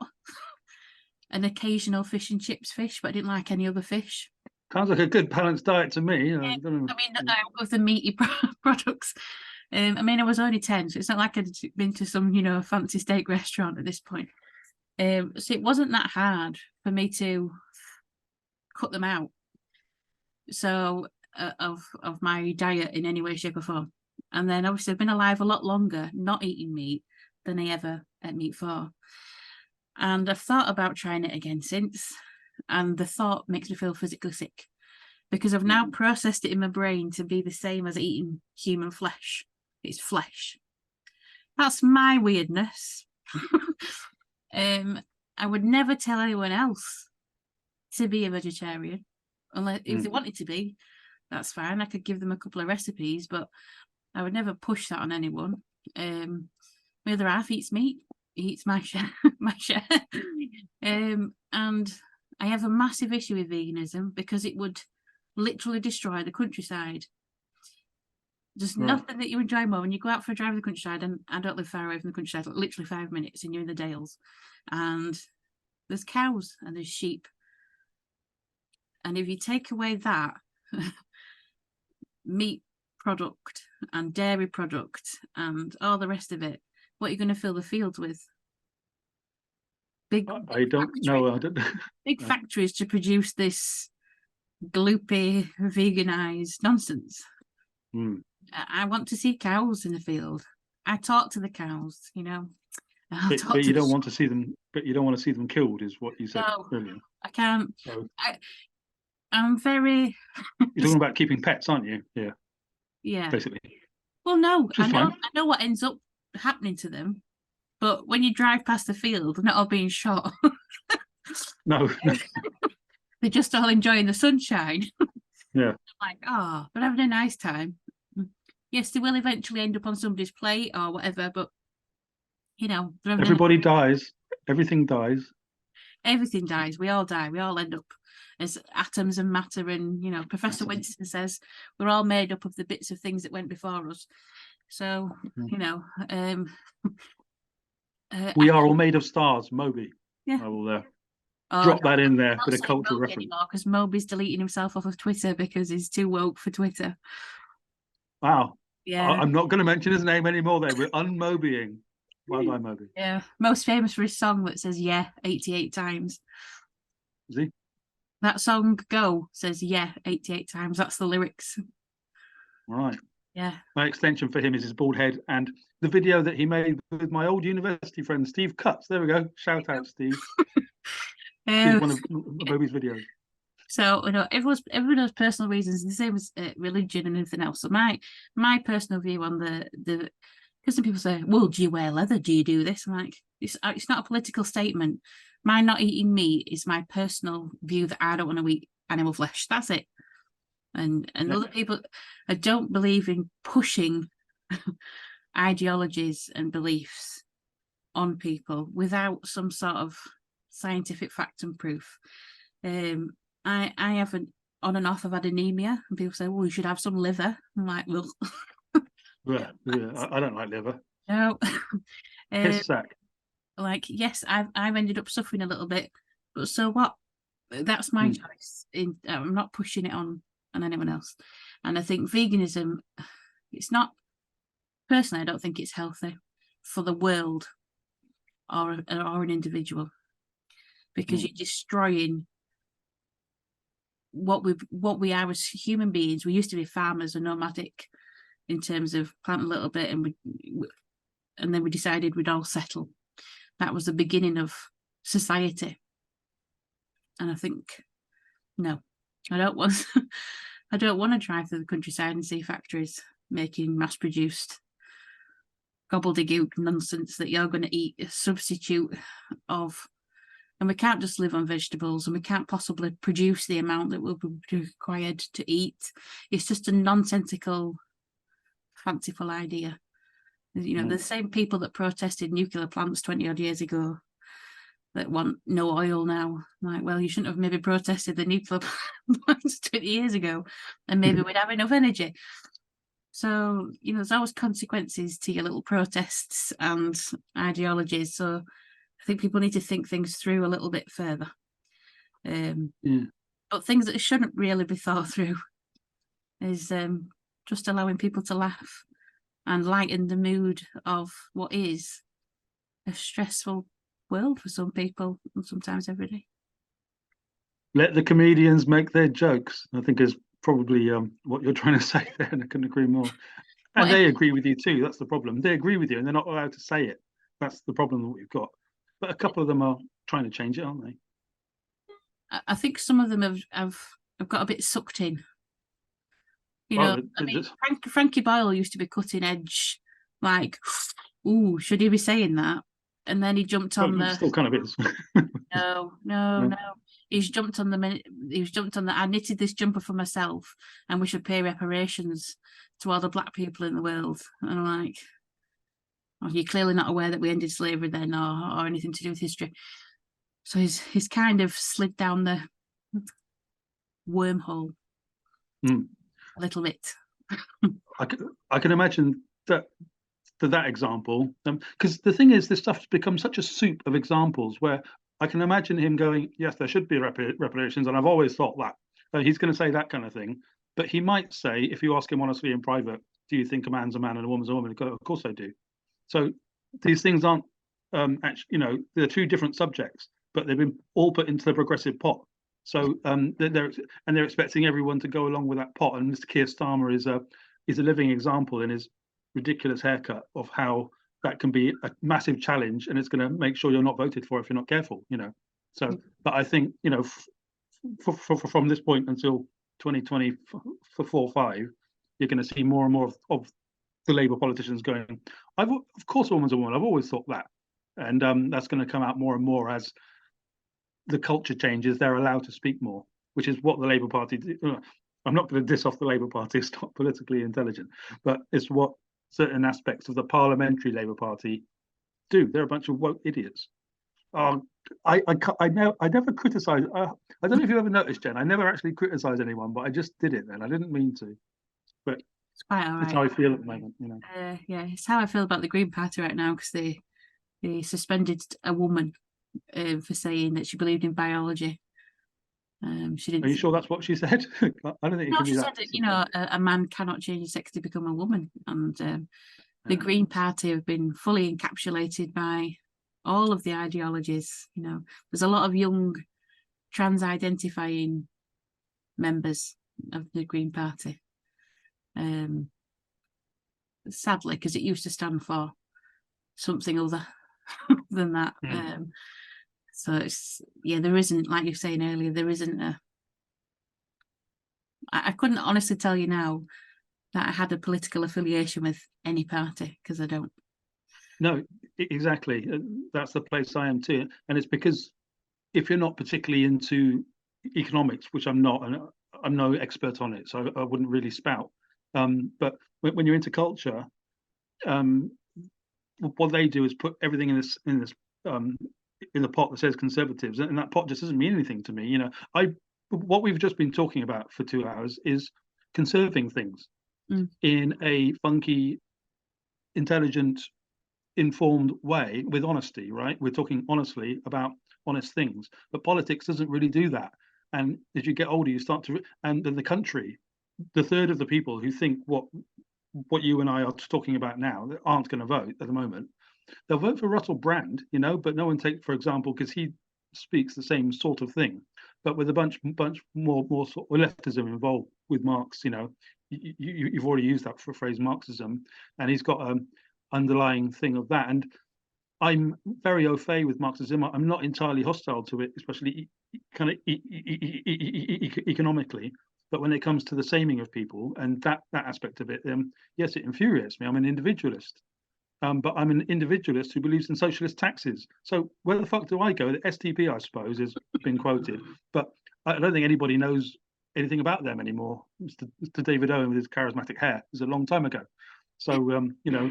An occasional fish and chips fish, but I didn't like any other fish. Sounds like a good balanced diet to me. Yeah, I mean, of the meaty products. I mean, I was only 10, so it's not like I'd been to some, you know, fancy steak restaurant at this point. So it wasn't that hard for me to cut them out. So of my diet in any way, shape or form. And then obviously I've been alive a lot longer, not eating meat, than I ever ate meat for. And I've thought about trying it again since, and the thought makes me feel physically sick because I've now processed it in my brain to be the same as eating human flesh. It's flesh. That's my weirdness. I would never tell anyone else to be a vegetarian, unless if they wanted to be, that's fine. I could give them a couple of recipes, but I would never push that on anyone. My other half eats meat. He eats my share, my share. And I have a massive issue with veganism because it would literally destroy the countryside. There's nothing that you enjoy more when you go out for a drive in the countryside, and I don't live far away from the countryside, literally 5 minutes, and you're in the Dales, and there's cows and there's sheep. And if you take away that meat product and dairy product and all the rest of it, what are you going to fill the fields with? I don't know. I don't. Big factories to produce this gloopy, veganized nonsense. I want to see cows in the field. I talk to the cows, you know. But you don't want to see them. But you don't want to see them killed, is what you said earlier. I can't. So, I'm very. You're talking about keeping pets, aren't you? Yeah. Yeah. Basically. Well, no, I Fine. know what ends up happening to them, but when you drive past the field, they're not all being shot. No. They're just all enjoying the sunshine. Yeah. Like, oh, they're having a nice time. Yes, they will eventually end up on somebody's plate or whatever, but you know, Everybody dies. Everything dies. Everything dies. We all die. We all end up as atoms and matter. And, you know, Professor Winston says we're all made up of the bits of things that went before us. So, you know. We are all made of stars, Moby. Yeah. I will drop that in there with a cultural reference. Because Moby's deleting himself off of Twitter because he's too woke for Twitter. Wow. Yeah. I'm not going to mention his name anymore there. We're unmobying. Bye-bye, Moby. Yeah. Most famous for his song that says yeah 88 times. Is he? That song Go says yeah 88 times. That's the lyrics. Right. Yeah. My extension for him is his bald head, and the video that he made with my old university friend Steve Cutts. There we go. Shout out, Steve. Steve, one of Moby's videos. So, you know, everyone has personal reasons, the same as religion and everything else. So my personal view on the because some people say, well, do you wear leather? Do you do this? I'm like, it's not a political statement. My not eating meat is my personal view that I don't want to eat animal flesh. That's it. And other people, I don't believe in pushing ideologies and beliefs on people without some sort of scientific fact and proof. I haven't on and off. I've had anemia, and people say, "Well, you should have some liver." I'm like, "Well, yeah, I don't like liver." No. Piss sack. Like, yes, I've ended up suffering a little bit, but so what? That's my choice. I'm not pushing it on anyone else. And I think veganism, it's not. Personally, I don't think it's healthy for the world or an individual, because you're destroying what we are as human beings. We used to be farmers and nomadic in terms of plant a little bit, and then we decided we'd all settle. That was the beginning of society. And I think, no, I don't want to drive through the countryside and see factories making mass-produced gobbledygook nonsense that you're going to eat a substitute of. And we can't just live on vegetables, and we can't possibly produce the amount that will be required to eat. It's just a nonsensical, fanciful idea. You know, the same people that protested nuclear plants 20 odd years ago that want no oil now. Like, well, you shouldn't have maybe protested the nuclear plants 20 years ago, and maybe we'd have enough energy. So, you know, there's always consequences to your little protests and ideologies. So I think people need to think things through a little bit further. But things that shouldn't really be thought through is just allowing people to laugh and lighten the mood of what is a stressful world for some people, and sometimes every day. Let the comedians make their jokes, I think is probably what you're trying to say there, and I couldn't agree more. And they agree with you too. That's the problem. They agree with you, and they're not allowed to say it. That's the problem that we've got. But a couple of them are trying to change it, aren't they? I think some of them have got a bit sucked in. You know, I mean, Frankie Boyle used to be cutting edge, like, ooh, should he be saying that? And then he jumped on the. Still kind of is. No. He's jumped on the. I knitted this jumper for myself, and we should pay reparations to all the black people in the world. And I'm like, oh, you're clearly not aware that we ended slavery then, or anything to do with history. So he's kind of slid down the wormhole a little bit. I can imagine that example, because the thing is, this stuff's become such a soup of examples where I can imagine him going, yes, there should be reparations, and I've always thought that. He's going to say that kind of thing, but he might say, if you ask him honestly in private, do you think a man's a man and a woman's a woman? Of course I do. So these things aren't actually, you know, they're two different subjects, but they've been all put into the progressive pot. So they're expecting everyone to go along with that pot. And Mr. Keir Starmer is a living example in his ridiculous haircut of how that can be a massive challenge, and it's going to make sure you're not voted for if you're not careful, you know. So, but I think, you know, from this point until 2024-5, you're going to see more and more of the Labour politicians going, of course a woman's a woman, I've always thought that. And that's going to come out more and more as the culture changes. They're allowed to speak more, which is what the Labour Party I'm not going to diss off the Labour Party, it's not politically intelligent, but it's what certain aspects of the parliamentary Labour Party do. They're a bunch of woke idiots. I never criticise. I don't know if you ever noticed, Jen. I never actually criticised anyone, but I just did it then. I didn't mean to, but it's quite all right. That's how I feel at the moment. You know. Yeah, it's how I feel about the Green Party right now, because they suspended a woman for saying that she believed in biology. She didn't. Are you sure that's what she said? I don't think it can she be said that, you know, a man cannot change his sex to become a woman, and the Green Party have been fully encapsulated by all of the ideologies. You know, there's a lot of young trans-identifying members of the Green Party. Sadly, because it used to stand for something other than that. So it's, yeah, there isn't, like you were saying earlier, there isn't I couldn't honestly tell you now that I had a political affiliation with any party, because I don't. No, exactly. That's the place I am too. And it's because if you're not particularly into economics, which I'm not, and I'm no expert on it, so I wouldn't really spout. But when you're into culture, what they do is put everything in the pot that says Conservatives, and that pot just doesn't mean anything to me. You know, what we've just been talking about for 2 hours is conserving things in a funky, intelligent, informed way with honesty, right? We're talking honestly about honest things, but politics doesn't really do that. And as you get older, you start to, and in the country, the third of the people who think what you and I are talking about now that aren't going to vote at the moment, they'll vote for Russell Brand, you know, but no one take, for example, because he speaks the same sort of thing, but with a bunch more sort of leftism involved with Marx. You know, you've already used that for phrase Marxism, and he's got an underlying thing of that. And I'm very au fait with Marxism. I'm not entirely hostile to it, especially kind of economically. But when it comes to the saming of people and that aspect of it, yes, it infuriates me. I'm an individualist. But I'm an individualist who believes in socialist taxes. So where the fuck do I go? The STP, I suppose, has been quoted, but I don't think anybody knows anything about them anymore. Mr. David Owen with his charismatic hair. It was a long time ago. So, you know,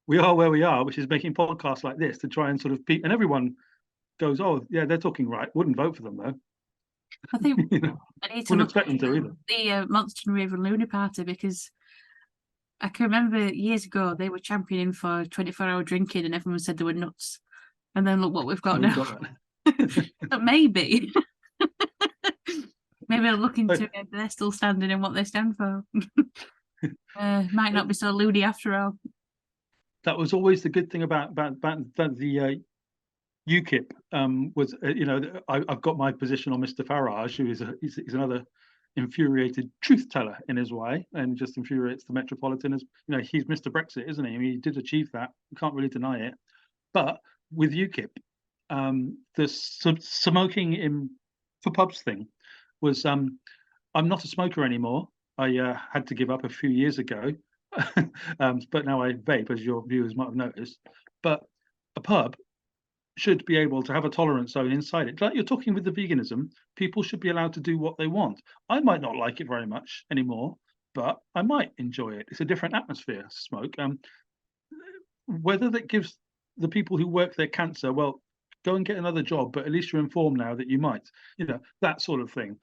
we are where we are, which is making podcasts like this to try and sort of, and everyone goes, oh, yeah, they're talking right. Wouldn't vote for them, though. I think you know, I need to wouldn't look expect them to either. The Monster and Raven Looney Party, because I can remember years ago they were championing for 24-hour drinking, and everyone said they were nuts. And then look what we've got now. But maybe I'll look into it. They're still standing in what they stand for. Might not be so loony after all. That was always the good thing about the UKIP. Was you know, I've got my position on Mr. Farage, who he's another infuriated truth teller in his way, and just infuriates the Metropolitan. As you know, he's Mr. Brexit, isn't he? I mean, he did achieve that. You can't really deny it. But with UKIP, the smoking in for pubs thing was I'm not a smoker anymore. I had to give up a few years ago, but now I vape, as your viewers might have noticed. But a pub should be able to have a tolerance zone inside it. Like you're talking with the veganism, people should be allowed to do what they want. I might not like it very much anymore, but I might enjoy it. It's a different atmosphere, smoke. Whether that gives the people who work there cancer, well, go and get another job, but at least you're informed now that you might, that sort of thing.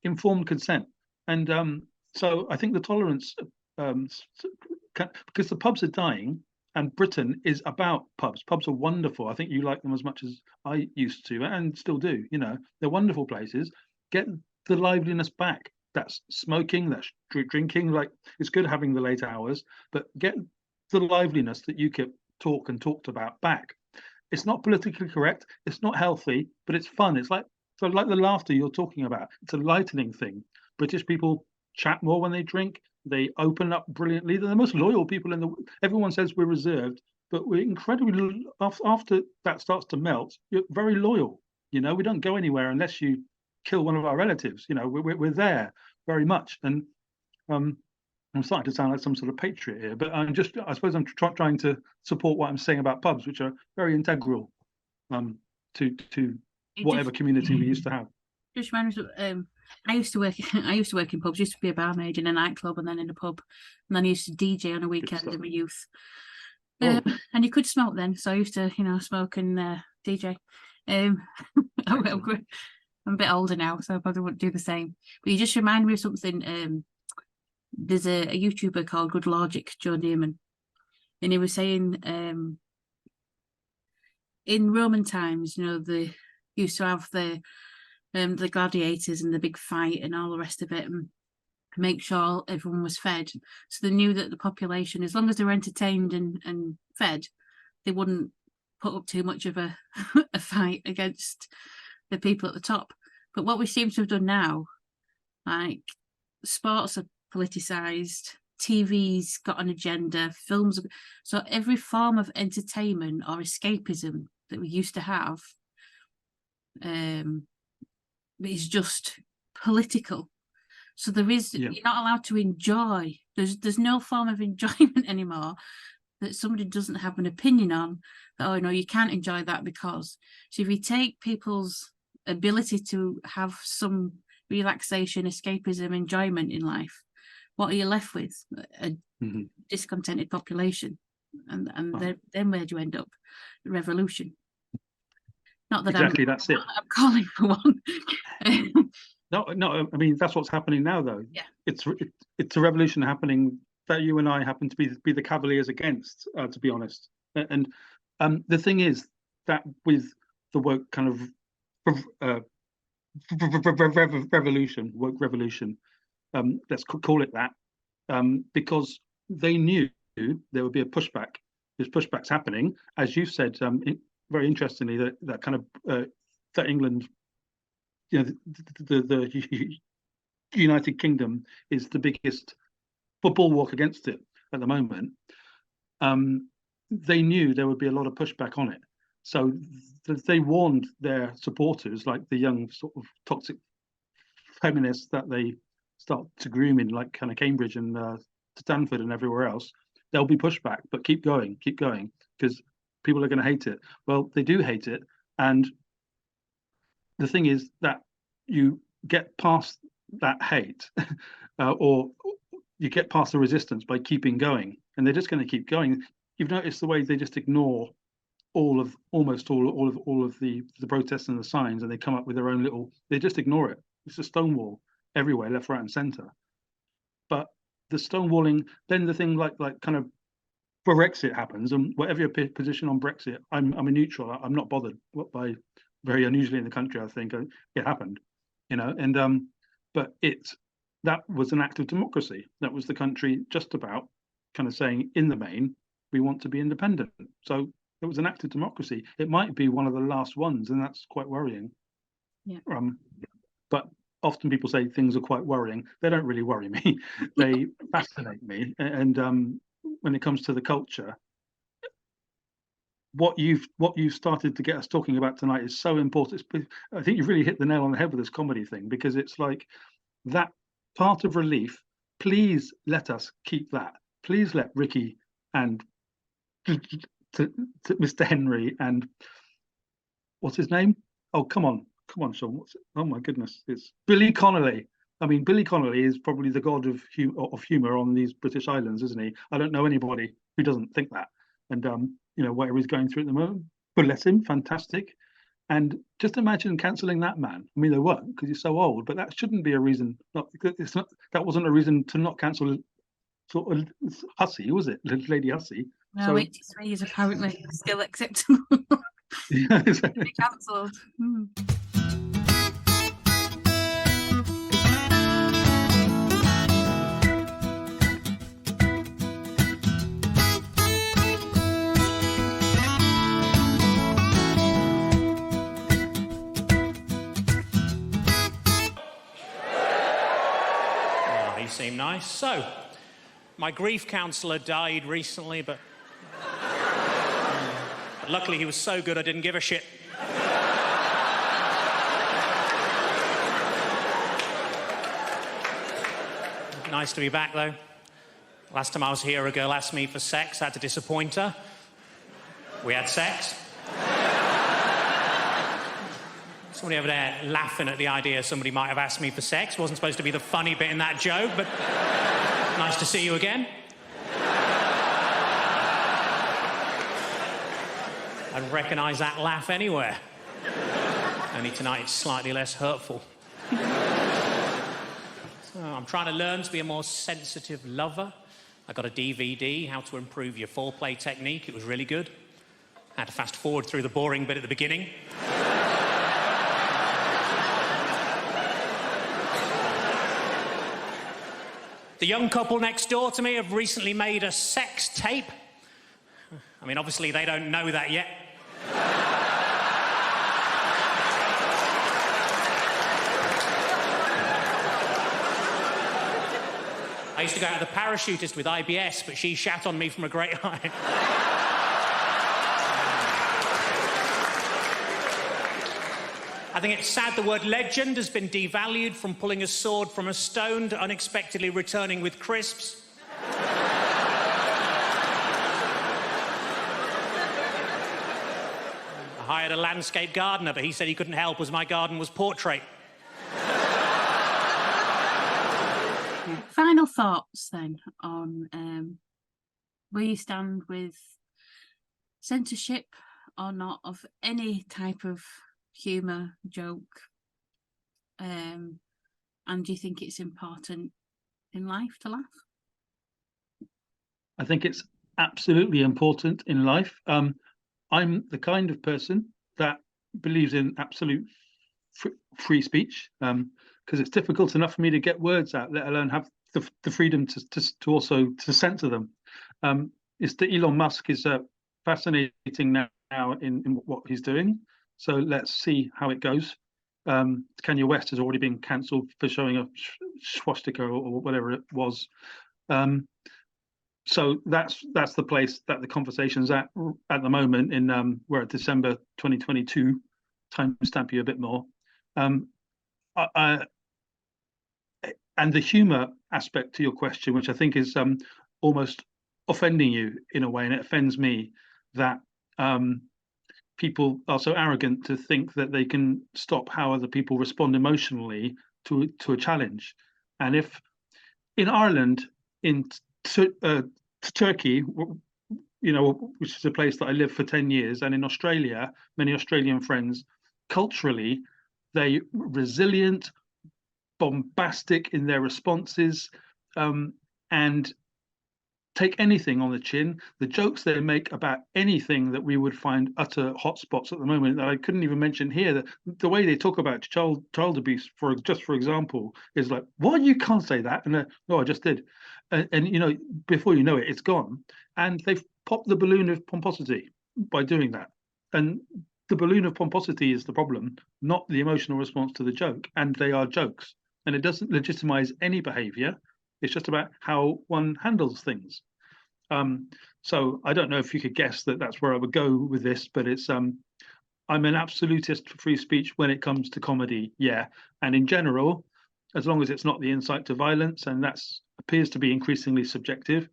Informed consent. And so I think the tolerance, because the pubs are dying, and Britain is about pubs. Pubs are wonderful. I think you like them as much as I used to, and still do. They're wonderful places. Get the liveliness back. That's smoking, that's drinking. Like, it's good having the late hours, but get the liveliness that UKIP talked about back. It's not politically correct. It's not healthy, but it's fun. It's like the laughter you're talking about. It's a lightening thing. British people chat more when they drink. They open up brilliantly. They're the most loyal people in the. Everyone says we're reserved, but we're incredibly. After that starts to melt, you're very loyal. We don't go anywhere unless you kill one of our relatives. We're there very much. And I'm starting to sound like some sort of patriot here, but I suppose I'm trying to support what I'm saying about pubs, which are very integral to whatever community we used to have. Just reminds me, I used to work in pubs. Used to be a barmaid in a nightclub and then in a pub, and then I used to DJ on a weekend in my youth. And you could smoke then, so I used to, smoke and DJ. I'm a bit older now, so I probably wouldn't do the same. But you just remind me of something. There's a YouTuber called Good Logic, Joe Newman, and he was saying in Roman times, they used to have the gladiators and the big fight and all the rest of it, and make sure everyone was fed. So they knew that the population, as long as they were entertained and fed, they wouldn't put up too much of a fight against the people at the top. But what we seem to have done now, like sports are politicized, TV's got an agenda, films. So every form of entertainment or escapism that we used to have is just political. So you're not allowed to enjoy. There's no form of enjoyment anymore that somebody doesn't have an opinion on. That, oh no, you can't enjoy that because. So if you take people's ability to have some relaxation, escapism, enjoyment in life, what are you left with? A discontented population, and then where do you end up? Revolution. Not that exactly, that's it. I'm calling for one. No. I mean, that's what's happening now, though. Yeah. It's a revolution happening that you and I happen to be the cavaliers against, to be honest. And the thing is that with the woke kind of revolution, woke revolution, let's call it that, because they knew there would be a pushback. There's pushbacks happening, as you said. Very interestingly, that kind of that England, the United Kingdom is the biggest bulwark against it at the moment. They knew there would be a lot of pushback on it, so they warned their supporters, like the young sort of toxic feminists that they start to groom in, like kind of Cambridge and Stanford and everywhere else. There'll be pushback, but keep going, because people are going to hate it. Well, they do hate it, and the thing is that you get past that hate, or you get past the resistance by keeping going, and they're just going to keep going. You've noticed the way they just ignore almost all of the protests and the signs, and they come up with their own little. They just ignore it. It's a stonewall everywhere, left, right, and centre. But the stonewalling, then the thing like kind of Brexit happens, and whatever your position on Brexit, I'm a neutral. I'm not bothered by, very unusually in the country, I think it happened, and but that was an act of democracy. That was the country just about kind of saying, in the main, we want to be independent. So it was an act of democracy. It might be one of the last ones, and that's quite worrying. Yeah. But often people say things are quite worrying. They don't really worry me. They fascinate me. And when it comes to the culture, what you've started to get us talking about tonight is so important. I think you've really hit the nail on the head with this comedy thing, because it's like that part of relief. Please let us keep that. Please let Ricky and to Mr. Henry and what's his name? Oh, come on, Sean. Oh my goodness, it's Billy Connolly. I mean, Billy Connolly is probably the god of humor on these British islands, isn't he? I don't know anybody who doesn't think that. And you know, whatever he's going through at the moment, but let him, fantastic. And just imagine cancelling that man. I mean, they won't because he's so old, but that shouldn't be a reason. That wasn't a reason to not cancel sort of Hussey, was it, Lady Hussey? No, So 83 is apparently still acceptable. yeah, exactly. Be cancelled. Oh, these seem nice. So, my grief counsellor died recently, but luckily he was so good I didn't give a shit. Nice to be back, though. Last time I was here, a girl asked me for sex. I had to disappoint her. We had sex. Somebody over there laughing at the idea somebody might have asked me for sex. Wasn't supposed to be the funny bit in that joke, but nice to see you again. I'd recognise that laugh anywhere. Only tonight it's slightly less hurtful. So I'm trying to learn to be a more sensitive lover. I got a DVD, How to Improve Your Foreplay Technique. It was really good. I had to fast forward through the boring bit at the beginning. The young couple next door to me have recently made a sex tape. I mean, obviously they don't know that yet. I used to go out with a parachutist with IBS, but she shat on me from a great height. I think it's sad the word legend has been devalued from pulling a sword from a stone to unexpectedly returning with crisps. I hired a landscape gardener, but he said he couldn't help as my garden was portrait. Final thoughts then on where you stand with censorship or not of any type of humour, joke, and do you think it's important in life to laugh? I think it's absolutely important in life. I'm the kind of person that believes in absolute free speech, because it's difficult enough for me to get words out, let alone have the freedom to also to censor them. It's that Elon Musk is fascinating now in what he's doing. So let's see how it goes. Kanye West has already been cancelled for showing a swastika or whatever it was. So that's the place that the conversation's at the moment. In we're at December 2022. Time stamp you a bit more. And the humour aspect to your question, which I think is almost offending you in a way, and it offends me that people are so arrogant to think that they can stop how other people respond emotionally to a challenge. And if in Ireland, in Turkey, you know, which is a place that I lived for 10 years, and in Australia, many Australian friends, culturally, they're resilient, bombastic in their responses, and take anything on the chin. The jokes they make about anything that we would find utter hotspots at the moment that I couldn't even mention here, that the way they talk about child abuse, for example, is like, what, you can't say that? And no, I just did. And you know, before you know it, it's gone. And they've popped the balloon of pomposity by doing that. And the balloon of pomposity is the problem, not the emotional response to the joke. And they are jokes. And it doesn't legitimize any behavior. It's just about how one handles things. So I don't know if you could guess that that's where I would go with this, but it's I'm an absolutist for free speech when it comes to comedy, yeah. And in general, as long as it's not the incite to violence, and that's appears to be increasingly subjective,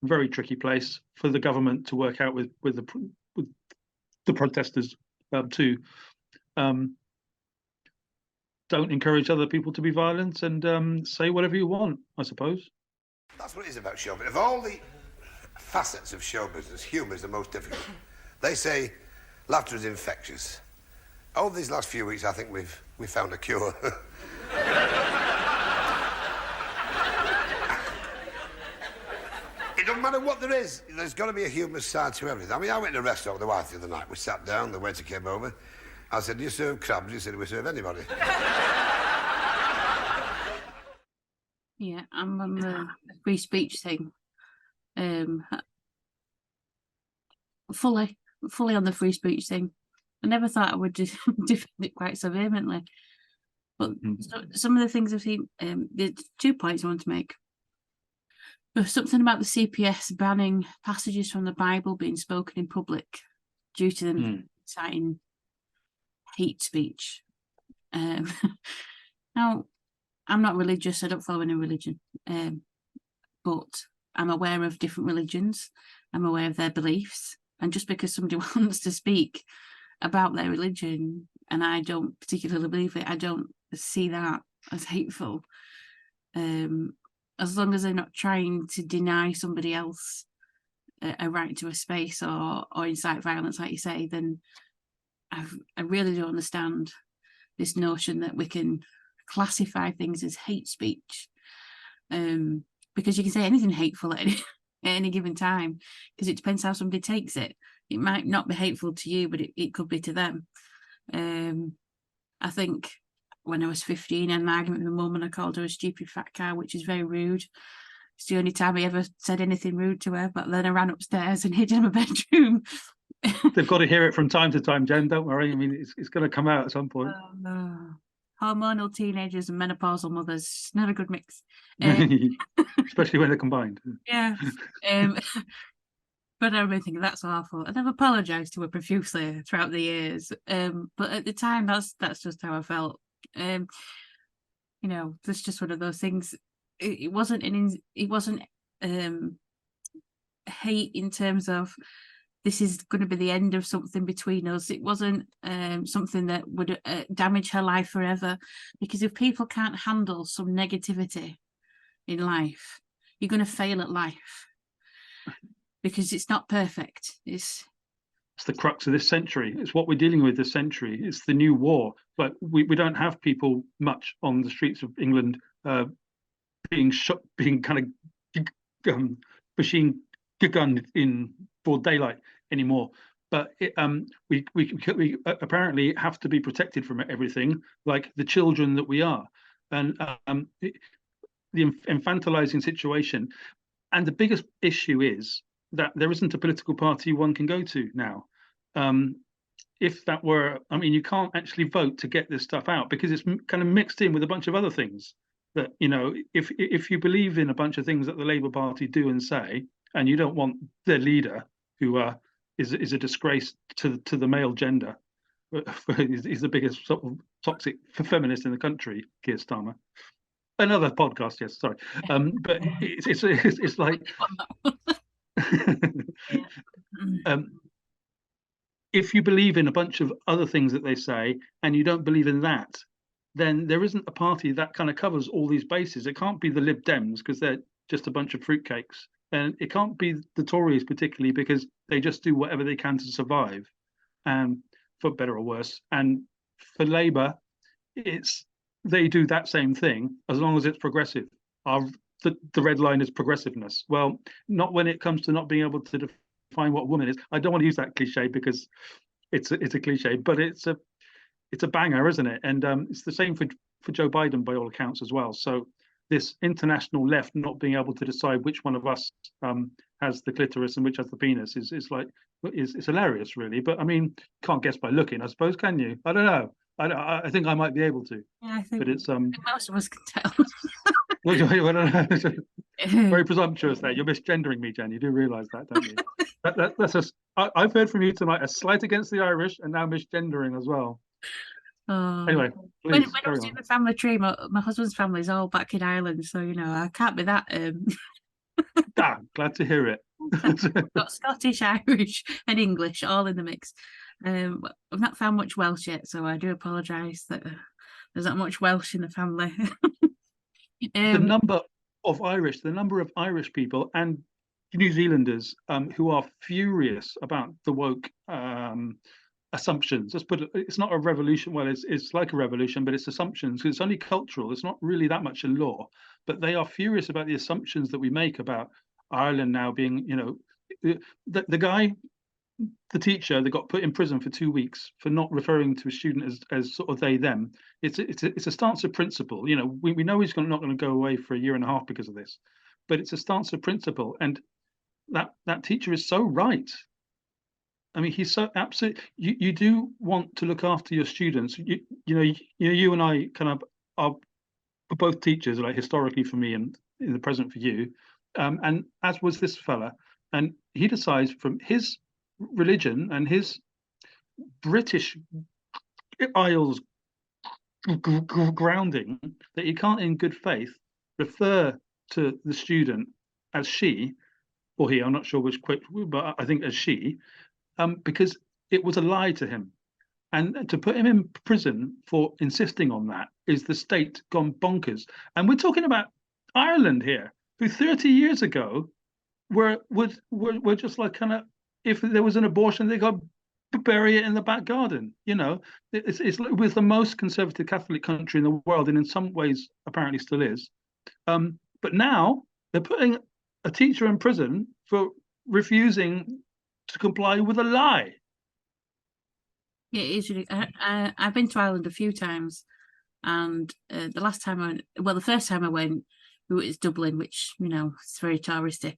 very tricky place for the government to work out with the protesters too. Don't encourage other people to be violent, and say whatever you want, I suppose. That's what it is about show business. Of all the facets of show business, humour is the most difficult. They say laughter is infectious. Over these last few weeks, I think we've found a cure. It doesn't matter what there is. There's got to be a humorous side to everything. I mean, I went to a restaurant with the wife the other night. We sat down. The waiter came over. I said, "Do you serve crabs?" He said, "We serve anybody." Yeah, I'm on the free speech thing. Fully on the free speech thing. I never thought I would defend it quite so vehemently. But some of the things I've seen, there's 2 points I want to make. There's something about the CPS banning passages from the Bible being spoken in public due to them citing hate speech. Now, I'm not religious, I don't follow any religion, but I'm aware of different religions, I'm aware of their beliefs, and just because somebody wants to speak about their religion and I don't particularly believe it, I don't see that as hateful. As long as they're not trying to deny somebody else a right to a space or incite violence, like you say, then I really don't understand this notion that we can classify things as hate speech, because you can say anything hateful at any given time, because it depends how somebody takes it. It might not be hateful to you, but it could be to them. I think when I was 15, I had an argument with my mum and I called her a stupid fat cow, which is very rude. It's the only time I ever said anything rude to her, but then I ran upstairs and hid in my bedroom. They've got to hear it from time to time, Jen, don't worry. I mean, it's going to come out at some point. Hormonal teenagers and menopausal mothers, it's not a good mix. Especially when they're combined. Yeah. But I remember thinking, that's awful. And I've apologised to her profusely throughout the years. But at the time, that's just how I felt. You know, that's just one of those things. It wasn't hate in terms of this is going to be the end of something between us. It wasn't something that would damage her life forever. Because if people can't handle some negativity in life, you're going to fail at life. Because it's not perfect. It's the crux of this century. It's what we're dealing with this century. It's the new war. But we don't have people much on the streets of England being shot, being kind of machine gunned in broad daylight anymore. But we apparently have to be protected from everything, like the children that we are. And the infantilizing situation. And the biggest issue is that there isn't a political party one can go to now. If that were, I mean, you can't actually vote to get this stuff out because it's kind of mixed in with a bunch of other things that, you know, if you believe in a bunch of things that the Labour Party do and say, and you don't want their leader, who is a disgrace to the male gender, he's the biggest sort of toxic feminist in the country, Keir Starmer. Another podcast, yes, sorry. But it's like if you believe in a bunch of other things that they say and you don't believe in that, then there isn't a party that kind of covers all these bases. It can't be the Lib Dems because they're just a bunch of fruitcakes, and it can't be the Tories particularly because they just do whatever they can to survive, and for better or worse. And for Labour, they do that same thing as long as it's progressive. The red line is progressiveness. Well, not when it comes to not being able to define what a woman is. I don't want to use that cliche because it's a cliche, but it's a banger, isn't it? And it's the same for Joe Biden by all accounts as well. So this international left not being able to decide which one of us has the clitoris and which has the penis is hilarious, really. But I mean, can't guess by looking, I suppose, can you? I don't know. I think I might be able to. Yeah, I think. But it's most of us can tell. Very presumptuous there. You're misgendering me, Jen. You do realise that, don't you? I've heard from you tonight a slight against the Irish and now misgendering as well. Anyway, when please I carry was doing the family tree, my husband's family is all back in Ireland, so I can't be that. Glad to hear it. Got Scottish, Irish, and English all in the mix. I've not found much Welsh yet, so I do apologise that there's not much Welsh in the family. The number of Irish people and New Zealanders who are furious about the woke assumptions. Let's put it, it's not a revolution. Well, it's like a revolution, but it's assumptions because it's only cultural. It's not really that much in law, but they are furious about the assumptions that we make about Ireland now being, the guy, the teacher that got put in prison for 2 weeks for not referring to a student as sort of they them. It's a stance of principle. We know he's not going to go away for 1.5 years because of this, but it's a stance of principle, and that teacher is so right. I mean, he's so absolute. You do want to look after your students. You and I kind of are both teachers, like historically for me and in the present for you, and as was this fella, and he decides from his religion and his British Isles grounding that he can't, in good faith, refer to the student as she or he. I'm not sure which, but I think as she. Because it was a lie to him. And to put him in prison for insisting on that is the state gone bonkers. And we're talking about Ireland here, who 30 years ago were just like kind of, if there was an abortion, they got to bury it in the back garden. It was the most conservative Catholic country in the world, and in some ways apparently still is. But now they're putting a teacher in prison for refusing to comply with a lie. Yeah, it is really, I've been to Ireland a few times, and the first time I went, it was Dublin, which it's very touristy,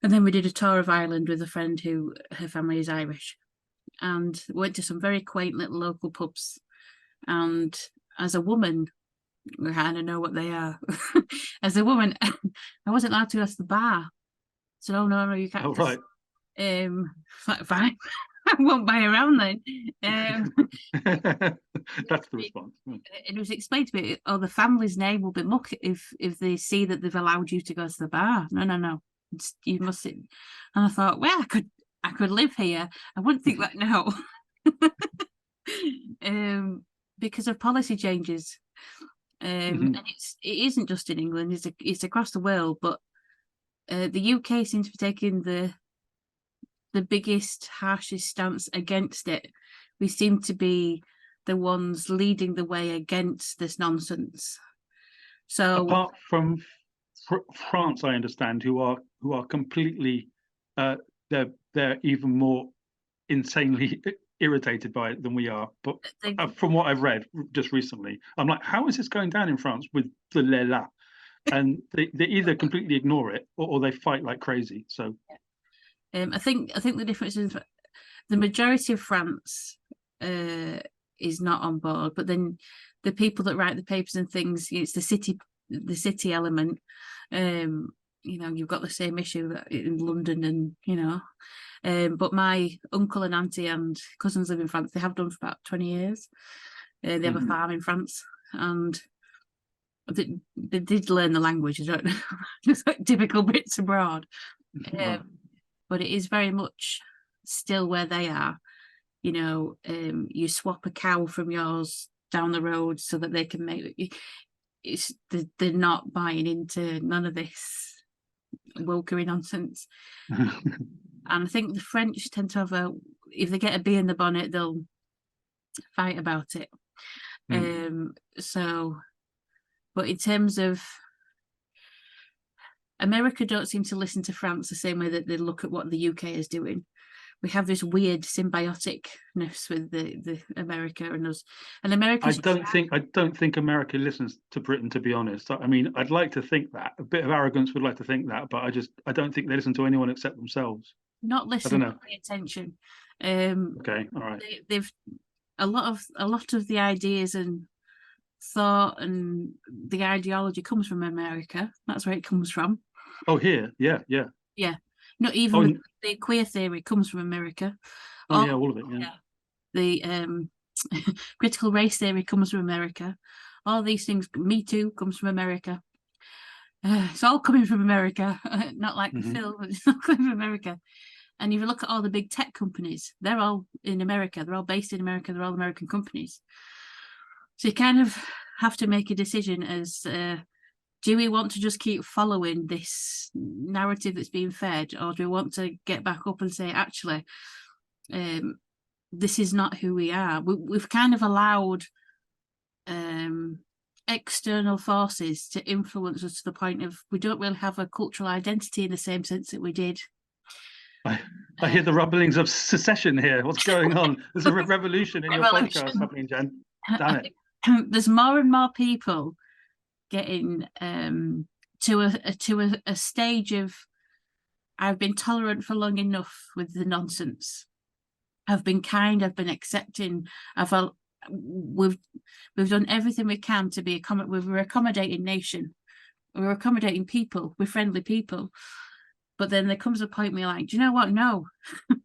and then we did a tour of Ireland with a friend who her family is Irish, and went to some very quaint little local pubs. And as a woman, we kind of know what they are. As a woman, I wasn't allowed to go to the bar. So no, you can't. Oh, right. Fine. I won't buy around then. That's the response. It was explained to me, the family's name will be muck if they see that they've allowed you to go to the bar. No. You must sit. And I thought, well, I could live here. I wouldn't think that now. Because of policy changes. And it isn't just in England, it's across the world, but the UK seems to be taking the biggest, harshest stance against it. We seem to be the ones leading the way against this nonsense. So apart from France, I understand, who are completely they're even more insanely irritated by it than we are. But from what I've read just recently, I'm like, how is this going down in France with the Lela? And they either completely ignore it or they fight like crazy. So I think the difference is the majority of France is not on board, but then the people that write the papers and things, it's the city element. You've got the same issue in London, and but my uncle and auntie and cousins live in France. They have done for about 20 years. They have a farm in France, and they did learn the language. I don't know, just like typical Brits abroad. But it is very much still where they are. You swap a cow from yours down the road so that they can make it. They're not buying into none of this wokery nonsense. And I think the French tend to have if they get a bee in the bonnet, they'll fight about it. But in terms of America, don't seem to listen to France the same way that they look at what the UK is doing. We have this weird symbioticness with the America and us. And America, I don't think America listens to Britain, to be honest. I mean, I'd like to think that. A bit of arrogance would like to think that, but I don't think they listen to anyone except themselves. Not listen, but pay attention. Okay, all right. They've a lot of the ideas and thought and the ideology comes from America. That's where it comes from. Oh, here, yeah. Yeah, not even the queer theory comes from America. Oh, yeah, all of it. Yeah. The critical race theory comes from America. All these things, Me Too comes from America. It's all coming from America, not like the film, but it's all coming from America. And if you look at all the big tech companies, they're all in America. They're all based in America. They're all American companies. So you kind of have to make a decision as, do we want to just keep following this narrative that's being fed, or do we want to get back up and say, actually, this is not who we are? We've kind of allowed external forces to influence us to the point of we don't really have a cultural identity in the same sense that we did. I hear the rumblings of secession here. What's going on? There's a revolution in your podcast happening, Jen. Damn it. There's more and more people getting to a stage of, I've been tolerant for long enough with the nonsense. I've been kind, I've been accepting, we've done everything we can to be we're an accommodating nation. We're accommodating people, we're friendly people. But then there comes a point where you're like, do you know what? No.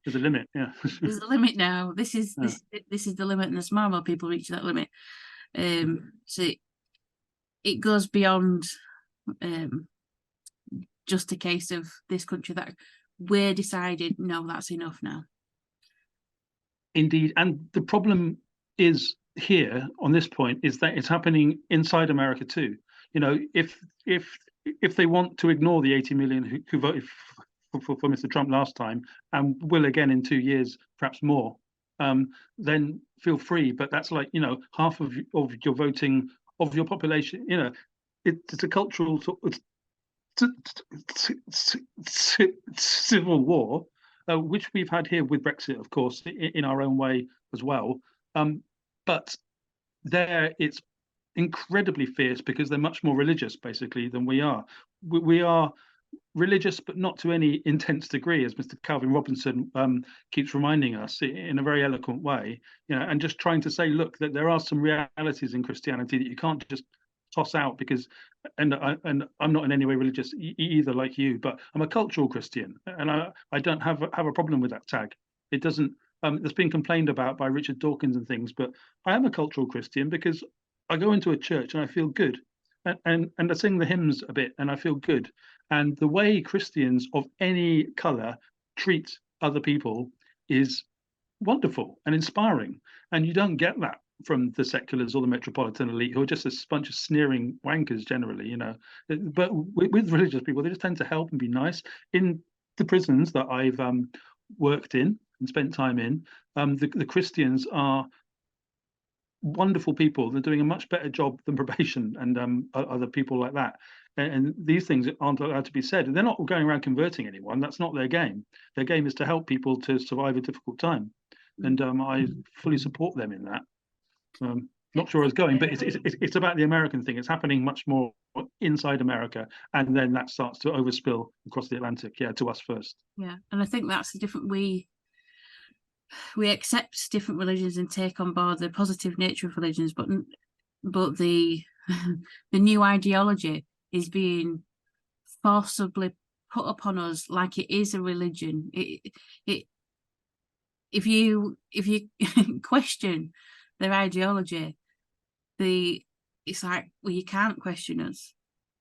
There's a limit, yeah. There's a limit now. This is the limit, and there's more and more people reach that limit. So it goes beyond just a case of this country that we're decided, no, that's enough now. Indeed. And the problem is here on this point is that it's happening inside America too. You know, if they want to ignore the 80 million who voted for Mr. Trump last time and will again in 2 years, perhaps more, then feel free. But that's like, you know, half of your voting of your population. You know, it's a cultural civil war, which we've had here with Brexit, of course, in our own way as well. But there it's incredibly fierce because they're much more religious, basically, than we are. We are religious, but not to any intense degree, as Mr. Calvin Robinson keeps reminding us in a very eloquent way. You know, and just trying to say, look, that there are some realities in Christianity that you can't just toss out because, and I'm not in any way religious either, like you, but I'm a cultural Christian, and I don't have a problem with that tag. It doesn't. It's been complained about by Richard Dawkins and things, but I am a cultural Christian because I go into a church and I feel good, and I sing the hymns a bit and I feel good. And the way Christians of any colour treat other people is wonderful and inspiring, and you don't get that from the seculars or the metropolitan elite, who are just a bunch of sneering wankers generally, you know. But with religious people, they just tend to help and be nice. In the prisons that I've worked in and spent time in, the Christians are wonderful people. They're doing a much better job than probation and other people like that. And these things aren't allowed to be said. And they're not going around converting anyone. That's not their game. Their game is to help people to survive a difficult time. And I fully support them in that. Not sure where it's going, but it's about the American thing. It's happening much more inside America, and then that starts to overspill across the Atlantic, to us first. Yeah, and I think that's the different. We accept different religions and take on board the positive nature of religions, but the the new ideology is being forcibly put upon us like it is a religion. If you question their ideology, it's like, well, you can't question us.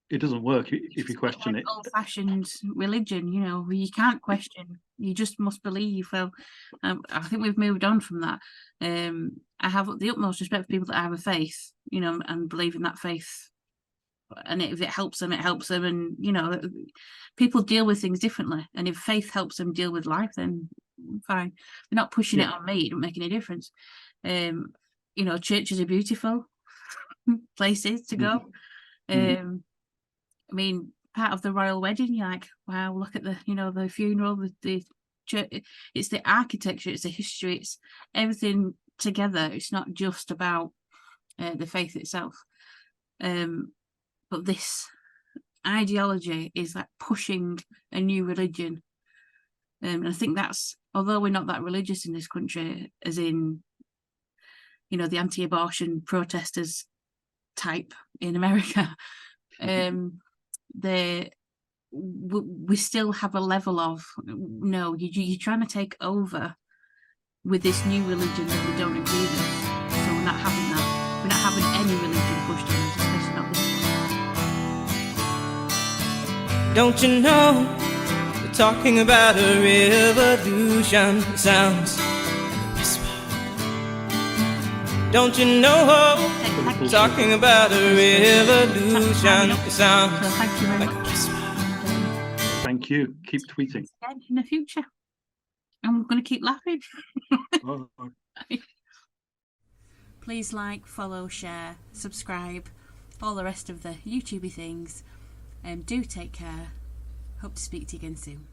It doesn't work if you question it. Old-fashioned religion, you know, you can't question. You just must believe. Well, I think we've moved on from that. I have the utmost respect for people that have a faith, you know, and believe in that faith. And if it helps them, it helps them. And, you know, people deal with things differently. And if faith helps them deal with life, then fine. They're not pushing it on me. It don't make any difference. You know, churches are beautiful places to go. I mean, part of the royal wedding, you're like, wow, look at the, you know, the funeral, the church. It's the architecture, it's the history, it's everything together. It's not just about the faith itself. But this ideology is like pushing a new religion. And I think that's, although we're not that religious in this country, as in, you know, the anti-abortion protesters type in America, we still have a level of, no, you're trying to take over with this new religion that we don't agree with. So we're not having that. We're not having any religion pushed on us, especially not this one. Don't you know, they're talking about a revolution. It sounds like a whisper. Don't you know, they're talking about a revolution. It sounds So thank you very like a much. whisper. Thank you. Keep tweeting. Again in the future. I'm going to keep laughing. Oh. Please like, follow, share, subscribe, all the rest of the YouTubey things. Do take care. Hope to speak to you again soon.